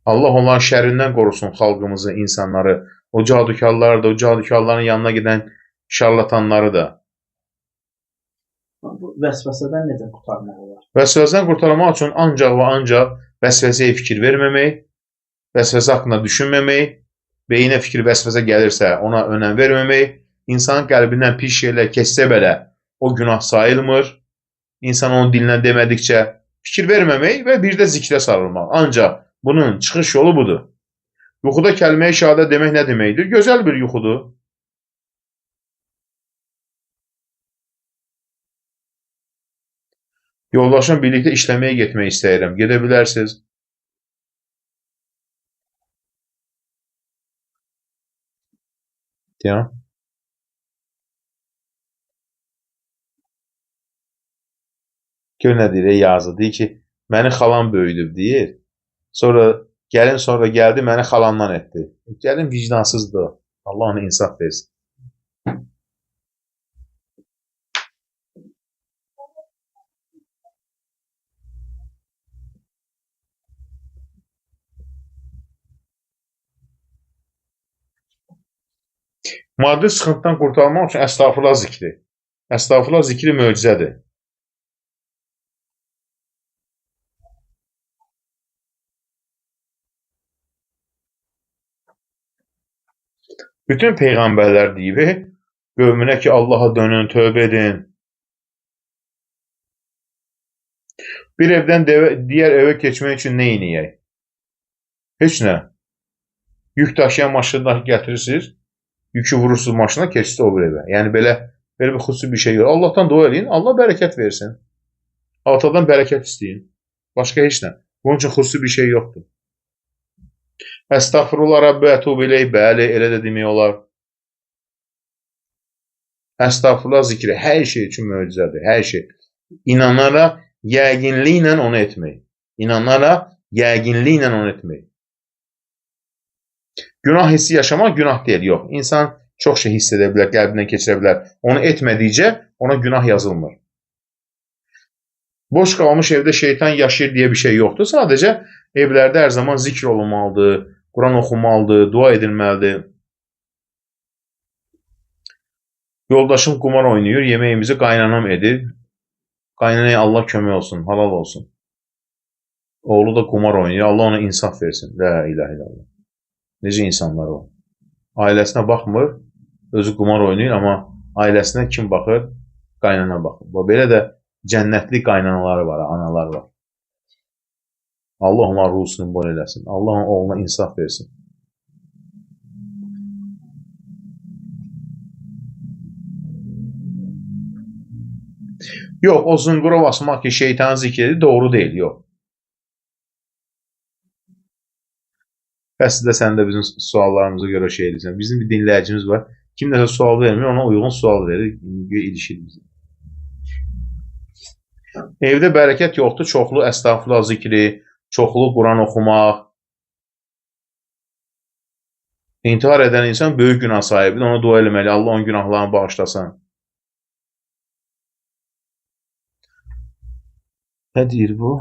Allah onların şərrindən qorusun xalqımızı, insanları, o cadukarları da, o cadukarların yanına gedən şarlatanları da. Bu vəsvəsədən necə qurtarmaq olar? Vəsvəsədən qurtarmaq üçün ancaq və ancaq vəsvəsəyə fikir verməmək, vəsvəsə haqqında düşünməmək, beyinə fikir vəsvəsə gəlirsə ona önəm verməmək, insanın qəlbindən pis şeylər keçsə belə o günah sayılmır, insan onun dilinə demədikcə fikir verməmək və bir də zikrə sarılmaq. Ancaq bunun çıxış yolu budur. Yuxuda kəlmə-i şəhadət demək nə deməkdir? Gözəl bir yuxudur. Yoldaşım, birlikdə işləməyə getmək istəyirəm. Gedə bilərsiniz. Deyəm. Gör nə deyir, yazı. Deyir ki, məni xalam böyüdüb, deyir. Sonra gəldi, məni xalamdan etdi. Gəlin vicdansızdır. Allah ona insaf versin. Maddi sıxıntıdan qurtarmaq üçün əstağfurullah zikri. Əstağfurullah zikri möcüzədir. Bütün peyğəmbərlər deyib, qövmünə ki, Allaha dönün, tövbə edin. Bir evdən digər evə keçmək üçün nə edəyək? Heç nə. Yük daşıyan maşınları gətirirsiniz, yükü vurursunuz maşına, keçsiniz o bir evə. Yəni belə bir xüsusi bir şey yox. Allahdan dua eləyin, Allah bərəkət versin. Atadan bərəkət istəyin. Başqa heç nə. Bunun üçün xüsusi bir şey yoxdur. Əstəğfirullah Rəbbə ətub ileyh, bəli, elə də demək olar. Əstəğfirullah zikri hər şey üçün möcüzədir, hər şey. İnanaraq, yəqinliklə onu etmək. İnanaraq, yəqinliklə onu etmək. Günah hissi yaşamaq günah deyil, yox. İnsan çox şey hiss edə bilər, qəlbindən keçirə bilər. Onu etmədikcə ona günah yazılmır. Boş qalmış evdə şeytan yaşayır deyə bir şey yoxdur. Sadəcə evlərdə hər zaman zikr olunmalıdır, Quran oxunmalıdır, dua edilməlidir. Yoldaşım qumar oynayır, yeməyimizi qaynanam edir. Qaynanaya Allah kömək olsun, halal olsun. Oğlu da qumar oynayır, Allah ona insaf versin. La ilahe illallah. Necə insanlar o? Ailəsinə baxmır, özü qumar oynayır, amma ailəsinə kim baxır? Qaynana baxır. Belə də cənnətli qaynanaları var, analar var. Allah ona ruhsunu bol eləsin. Allah onun oğluna insaf versin. Yox, o zınqırov asmaq ki, şeytanın zikridir, doğru deyil, yox. Əslində sən də bizim suallarımıza görə şey edirsən. Bizim bir dinləyicimiz var. Kim nəsə sual vermir, ona uyğun sual verir. İlişir bizim. Evdə bərəkət yoxdur, çoxlu əstəğfurullah zikri, çoxlu Quran oxumaq. İntihar edən insan böyük günah sahibidir, ona dua eləməli, Allah onun günahlarını bağışlasın. Nə deyir bu?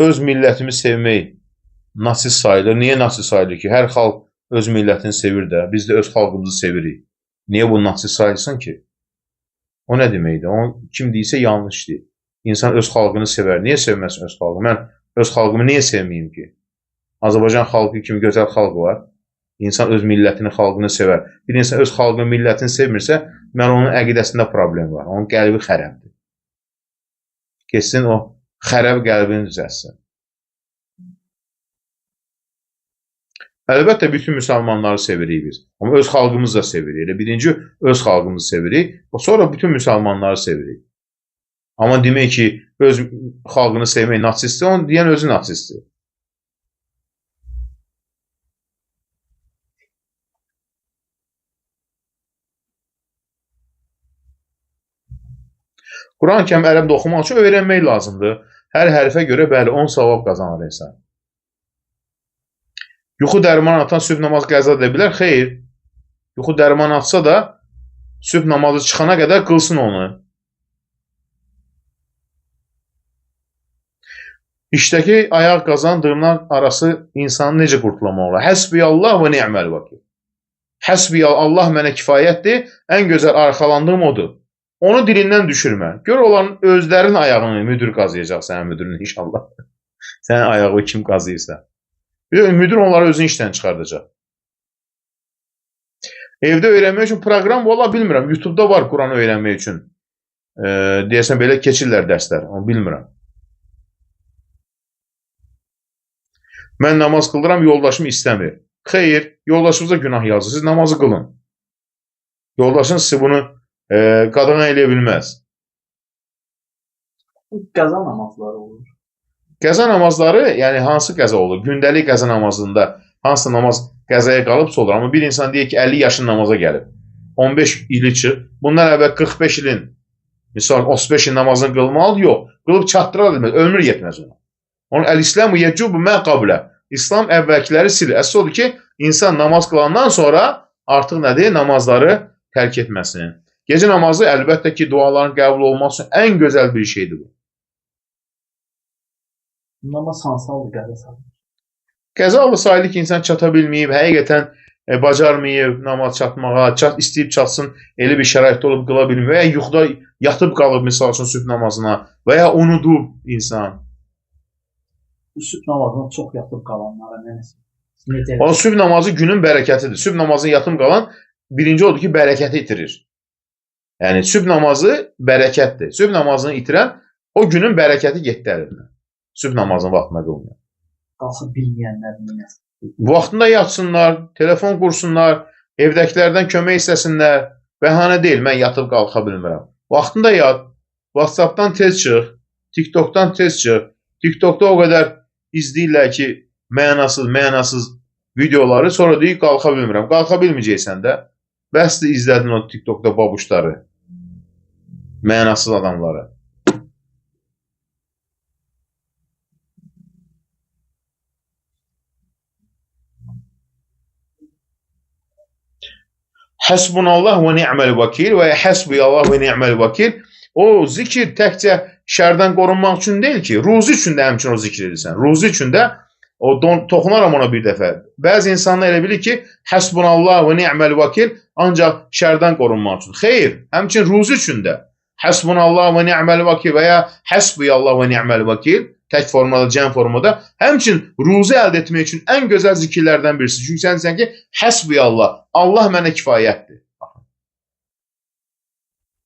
Öz millətimi sevmək nasist sayılır. Niyə nasist sayılır ki? Hər xalq öz millətini sevir də, biz də öz xalqımızı sevirik. Niyə bu nasist sayılsın ki? O nə deməkdir? O kim deyirsə yanlış deyir. İnsan öz xalqını sevər. Niyə sevməsin öz xalqını? Mən öz xalqımı niyə sevməyim ki? Azərbaycan xalqı kimi gözəl xalq var. İnsan öz millətini, xalqını sevər. Bir insan öz xalqını, millətini sevmirsə, mən onun əqidəsində problem var. Onun qəlbi xərəbdir. Keçsin o xərəb qəlbini düzəlsin. Əlbəttə, bütün müsəlmanları sevirik biz. Amma öz xalqımızı da sevirik. Elə birinci öz xalqımızı sevirik, sonra bütün müsəlmanları sevirik. Amma demək ki, öz xalqını sevmək nasistdir, onu deyən özü nasistdir. Quran-ı Kərim ərəbdə oxumaq üçün öyrənmək lazımdır. Hər hərfə görə bəli 10 savab qazanır insan. Yuxu dərman atan sübh namazı qəza edə bilər? Xeyr. Yuxu dərman atsa da sübh namazı çıxana qədər qılsın onu. İşdəki ayaq qazan, dırnaq arası insanı necə qurtulamaq olar? Həsbiyallah və ni'məl vəkil. Həsbiyallah mənə kifayətdir, ən gözəl arxalandığım odur. Onu dilindən düşürmə. Gör olan özlərin ayağını müdür qazıyacaq sənin müdürün inşallah. Sənin ayağı kim qazıyırsa. Müdür onları özünü işdən çıxardacaq. Evdə öyrənmək üçün proqram ola bilmirəm. YouTube'da var Quranı öyrənmək üçün. Deyəsən belə keçirlər dərslər. Onu bilmirəm. Mən namaz qıldıram, yoldaşım istəmir. Xeyr, yoldaşınıza günah yazır. Siz namazı qılın. Yoldaşın sizi bunu qadağan eləyə bilməz. Qəza namazları olur. Qəza namazları, yəni hansı qəza olur? Gündəlik qəza namazında hansı namaz qəzaya qalıbsa olur. Amma bir insan deyək ki, 50 yaşın namaza gəlib. 15 ili çıx. Bundan əvvəl 45 ilin Misal 35 il namazını qılmalı, yox. Qılıb çatdıra bilməz, ömür yetməz ona. Onun əl-İslamu yecubu mə qablə. İslam əvvəlkiləri silir. Əsas odur ki, insan namaz qılandan sonra artıq nədir? Namazları tərk etməsin. Gecə namazı əlbəttə ki, duaların qəbul olması üçün ən gözəl bir şeydir bu. Namaz hansı halda qəza salır? Qəzalı sayılı ki, insan çata bilməyib, həqiqətən bacarmayıb namaz çatmağa, istəyib çatsın, elə bir şəraitdə olub qıla bilmir və ya yuxuda yatıb qalıb, misal üçün sübh namazına və ya unudub insan. Bu sübh namazına çox yatıb qalanlara necə? O sübh namazı günün bərəkətidir. Sübh namazına yatıb qalan birinci odur ki, bərəkəti itirir. Yəni, sübh namazı bərəkətdir. Sübh namazını itirən o günün bərəkəti getdi əlindən. Sübh namazının vaxtına qılmıyor. Qalsın bilməyənlər nəsə. Vaxtında yatsınlar, telefon qursunlar, evdəkilərdən kömək istəsinlər. Bəhanə deyil, mən yatıb qalxa bilmirəm. Vaxtında yat, WhatsAppdan tez çıx, TikTokdan tez çıx. TikTokda o qədər izləyirlər ki, mənasız videoları, sonra deyir, qalxa bilmirəm. Qalxa bilməyəcəksən də, bəsdir izlədin o TikTokda babuşları, mənasız adamları. Həsbunallah və ni'məl vəkil və ya həsbiyallah və ni'məl vəkil. O zikir təkcə şərdən qorunmaq üçün deyil ki, ruzi üçün də həmçinin o zikr edirsən. Ruzi üçün də o toxunaram ona bir dəfə. Bəzi insanlar elə bilir ki, həsbunallah və ni'məl vəkil ancaq şərdən qorunmaq üçün. Xeyr, həmçinin ruzi üçün də həsbunallah və ni'məl vəkil və ya həsbiyallah və ni'məl vəkil tək formada, cəm formada həmçinin ruzi əldə etmək üçün ən gözəl zikirlərdən birisi. Çünki sən deyirsən ki, həsbiyallah, Allah mənə kifayətdir.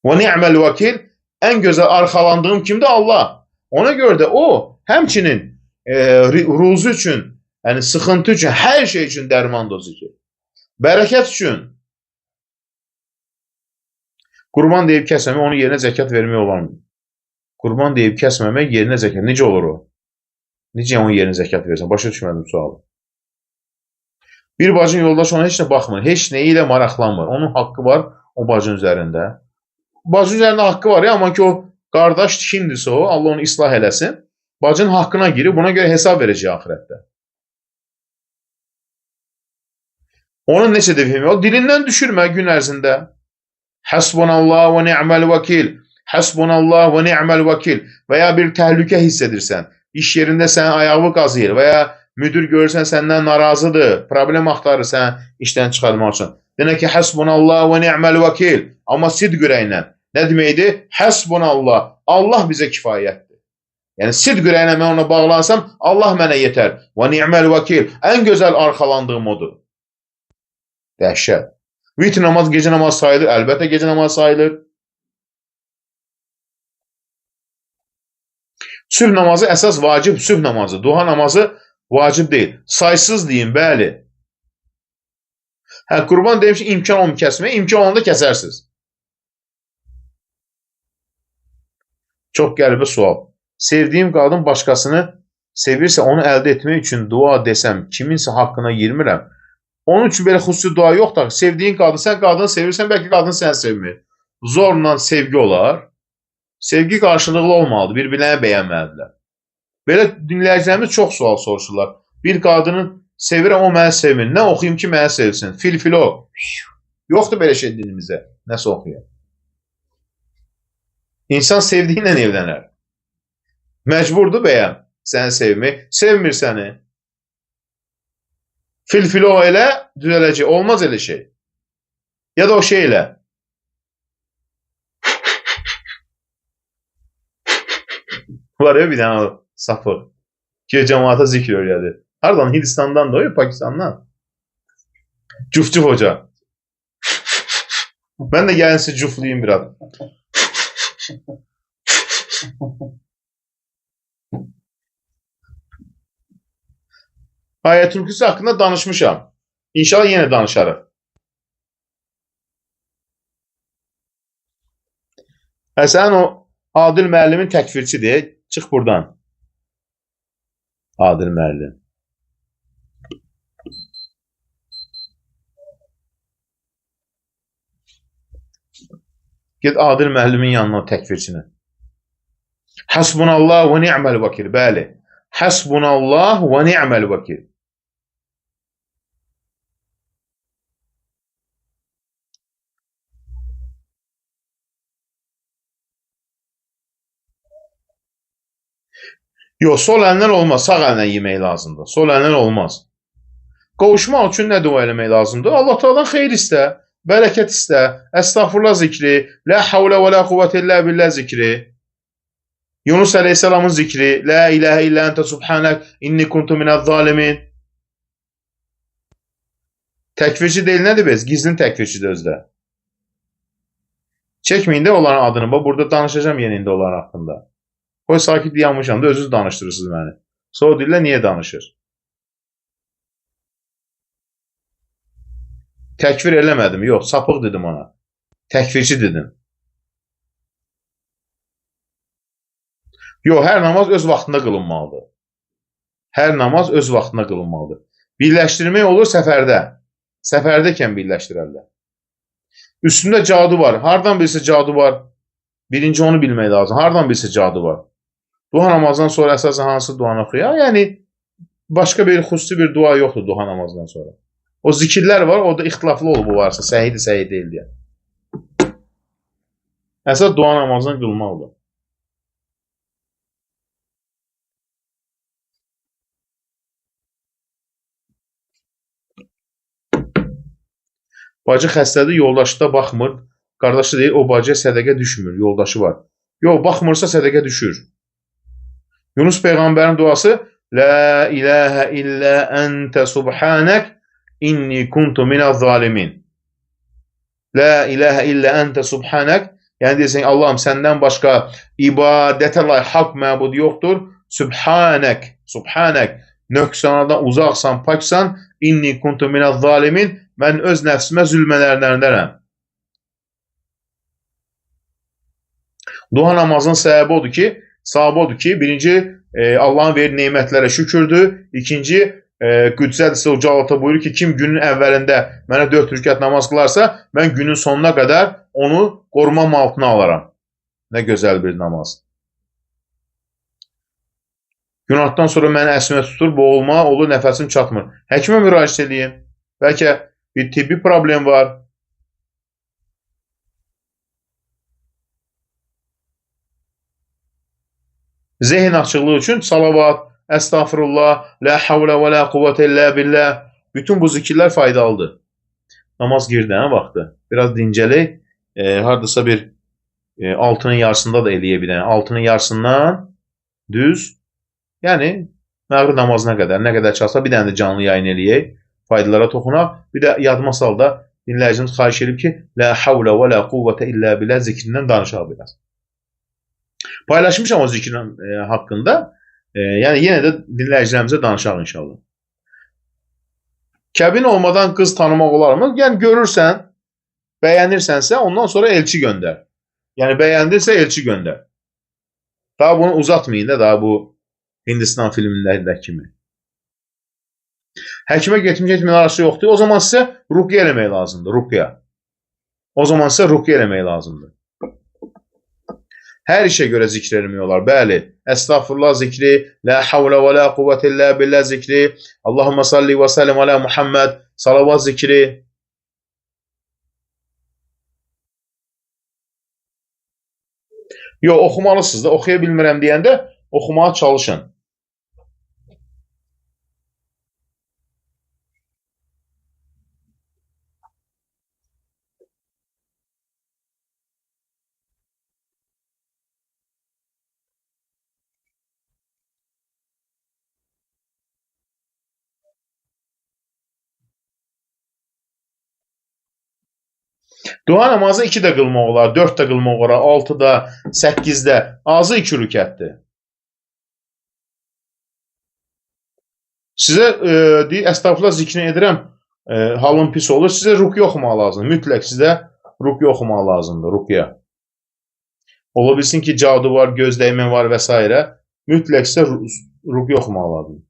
Və ni'məl vəkil, ən gözəl arxalandığım kimdir? Allah. Ona görə də o, həmçinin ruzi üçün, yəni sıxıntı üçün, hər şey üçün dərmandır o zikir. Bərəkət üçün. Qurban deyib kəsməmək, onun yerinə zəkat vermək olarmı? Qurban deyib kəsməmək yerinə zəkat. Necə olur o? Necə onun yerinə zəkat versən? Başa düşmədim sualı. Bir bacın yoldaş ona heç nə baxmır. Heç nə ilə maraqlanmır. Onun haqqı var o bacın üzərində. Bacın üzərində haqqı var ya, amma ki o qardaş kimdirsə o, Allah onu islah eləsin. Bacının haqqına girib, buna görə hesab verəcək axirətdə. Onun necə deyim? O dilindən düşürmə gün ərzində. Həsbunallah və ni'məl vəkil. Həsbunallah və ni'məl vəkil. Və ya bir təhlükə hiss edirsən. İş yerində sənin ayağı qazıyır və ya müdür görürsən səndən narazıdır, problem axtarır sən işdən çıxarmaq üçün. Denə ki, həsbunallah və ni'məl vəkil. Amma sidq ürəklə. Nə deməkdir? Həsbunallah. Allah bizə kifayətdir. Yəni, sidq ürəklə mən ona bağlansam, Allah mənə yetər. Və ni'məl vəkil. Ən gözəl arxalandığım odur. Dəhşət. Vitr namaz, gecə namaz sayılır. Əlbəttə gecə namaz sayılır. Sübh namazı əsas vacib sübh namazı. Duha namazı vacib deyil. Saysız deyin, bəli. Hə, qurban deyim ki, imkan olmur kəsməyə, imkan olanda kəsərsiniz. Çox qəribə sual. Sevdiyim qadın başqasını sevirsə, onu əldə etmək üçün dua desəm, kiminsə haqqına girmirəm. Onun üçün belə xüsusi dua yox da, sevdiyin qadın, sən qadını sevirsən, bəlkə qadın səni sevmir. Zorla sevgi olar. Sevgi qarşılıqlı olmalıdır, bir-birlərini bəyənməlidirlər. Belə dinləyicilərimiz çox sual soruşurlar. Bir qadını sevirəm, o məni sevmir. Nə oxuyum ki, məni sevsin? Filfilo. Yoxdur belə şey dinimizdə. Nəsə oxuyam. İnsan sevdiyi ilə evlənər. Məcburdur bəyəm səni sevmək. Sevmir səni. Filfilo elə düzələcək. Olmaz elə şey. Ya da o şey elə. Var ya bir dənə sapıq. Ki cəmaata zikr öyrədir. Hardan? Hindistandan da o, Pakistandan. Cuf-cuf hoca. Mən də gəlin sizi cuflayayım biraz. Ayətül Kürsi haqqında danışmışam. İnşallah yenə danışarıq. Sən o Adil müəllimin təkfirçidir. Çıx buradan. Adil müəllim. Get Adil müəllimin yanına o təkfirçini. Hasbunallah və ni'məl vəkil. Bəli. Hasbunallah və ni'məl vəkil. Yox, sol əlindən olmaz, sağ əlindən yemək lazımdır. Sol əlindən olmaz. Qovuşmaq üçün nə dua eləmək lazımdır? Allah Taala'dan xeyir istə, bərəkət istə, əstəğfurullah zikri, la havlə və la quvvətə illə billah zikri. Yunus əleyhissalamın zikri, la ilahə illə əntə subhanək, inni kuntu minəz-zalimin. Təkfirçi deyil, nədir biz? Gizlin təkfirçidir özdə. Çəkməyin də onların adını. Burada danışacağım yenə indi onların haqqında. Qoy sakit yanmışam da özünüz danışdırırsınız məni. Sonra deyirlər, niyə danışır? Təkfir eləmədim, yox, sapıq dedim ona. Təkfirçi dedim. Yox, hər namaz öz vaxtında qılınmalıdır. Hər namaz öz vaxtında qılınmalıdır. Birləşdirmək olur səfərdə. Səfərdəkən birləşdirərlər. Üstündə cadu var. Hardan bilsə cadu var? Birinci onu bilmək lazım. Hardan bilsə cadu var? Duha namazdan sonra əsasən hansı duanı oxuyaq? Yəni, başqa bir xüsusi bir dua yoxdur duha namazdan sonra. O zikirlər var, o da ixtilaflı olub bu varsa, səhidir, səhih deyil deyə. Əsas dua namazdan qılmalıdır. Bacı xəstədir, yoldaşı da baxmır. Qardaşı deyir, o bacıya sədəqə düşmür, yoldaşı var. Yox, baxmırsa sədəqə düşür. Yunus Peyğəmbərin duası La ilahə illə əntə subhanək inni kuntu minəz-zalimin. La ilahə illə əntə subhanək. Yəni deyirsən, Allahım səndən başqa ibadətə layiq haqq məbud yoxdur. Subhanək, subhanək. Nöqsanadan uzaqsan, paksan. İnni kuntu minəz-zalimin. Mən öz nəfsimə zülm edənlərindənəm. Duha namazının səbəbi odur ki, birinci Allahın verdiyi nemətlərə şükürdür. İkinci, Qüdsəd-i Ucalata buyurur ki, kim günün əvvəlində mənə 4 rükət namaz qılarsa, mən günün sonuna qədər onu qorumam altına alaram. Nə gözəl bir namaz. Günahdan sonra məni əsmə tutur, boğulma olur, nəfəsim çatmır. Həkimə müraciət edeyim. Bəlkə bir tibbi problem var. Zehin açıqlığı üçün salavat, əstəğfirullah, la havlə və la quvvətə illə billah. Bütün bu zikirlər faydalıdır. Namaz girdi, vaxtı. Biraz dincələk. Hardasa bir 6-nın yarısında da eləyə bilən. 6-nın yarısından düz. Yəni, məğrib namazına qədər, nə qədər çalsa bir dənə də canlı yayın eləyək. Faydalara toxunaq. Bir də yadıma sal da dinləyicimiz xahiş edib ki, la havlə və la quvvətə illə billah zikrindən danışaq biraz. Paylaşmışam o zikrin haqqında. Yəni, yenə də dinləyicilərimizə danışaq inşallah. Kəbin olmadan qız tanımaq olarmı? Yəni, görürsən, bəyənirsənsə, ondan sonra elçi göndər. Yəni, bəyəndirsə elçi göndər. Daha bunu uzatmayın da, daha bu Hindistan filmlərində kimi. Həkimə getmək arası yoxdur. O zaman sizə ruqya eləmək lazımdır, ruqya. O zaman sizə ruqya eləmək lazımdır. Hər işə görə zikr eləmək olar. Bəli, əstəğfurullah zikri, la havlə və la quvvətə illə billah zikri, Allahumma salli və sallim alə Muhammed, salavat zikri. Yox, oxumalısınız da, oxuya bilmirəm deyəndə oxumağa çalışın. Dua namazı 2 də qılmaq olar, 4 də qılmaq olar, 6 da, 8 də. Azı 2 rükətdir. Sizə deyir, əstəğfurullah zikrini edirəm, halım pis olur. Sizə ruqya oxumaq lazımdır. Mütləq sizə ruqya oxumaq lazımdır, ruqya. Ola bilsin ki, cadu var, göz dəymə var və s. Mütləq sizə ruqya oxumaq lazımdır.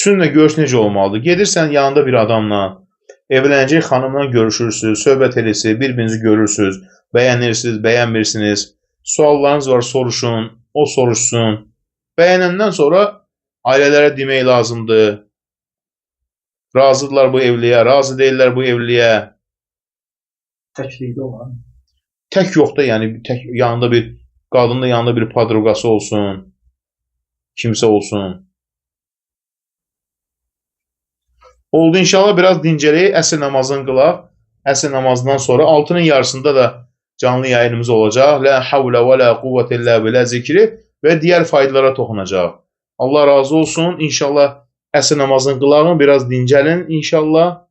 Sünnə görüş necə olmalıdır? Gedirsən yanında bir adamla, evlənəcək xanımla görüşürsünüz, söhbət edirsiniz, bir-birinizi görürsünüz, bəyənirsiniz, bəyənmirsiniz. Suallarınız var, soruşun, o soruşsun. Bəyənəndən sonra ailələrə demək lazımdır. Razıdırlar bu evliliyə, razı deyirlər bu evliliyə. Təklikdə olan. Tək yox da, yəni tək yanında bir qadının da yanında bir padroqası olsun, kimsə olsun. Oldu inşallah biraz dincələyək, əsr namazını qılaq. Əsr namazından sonra 6-nın yarısında da canlı yayınımız olacaq. La havlə və la quvvətə illə billah zikri və digər faydalara toxunacaq. Allah razı olsun. İnşallah əsr namazını qılağın, biraz dincəlin inşallah.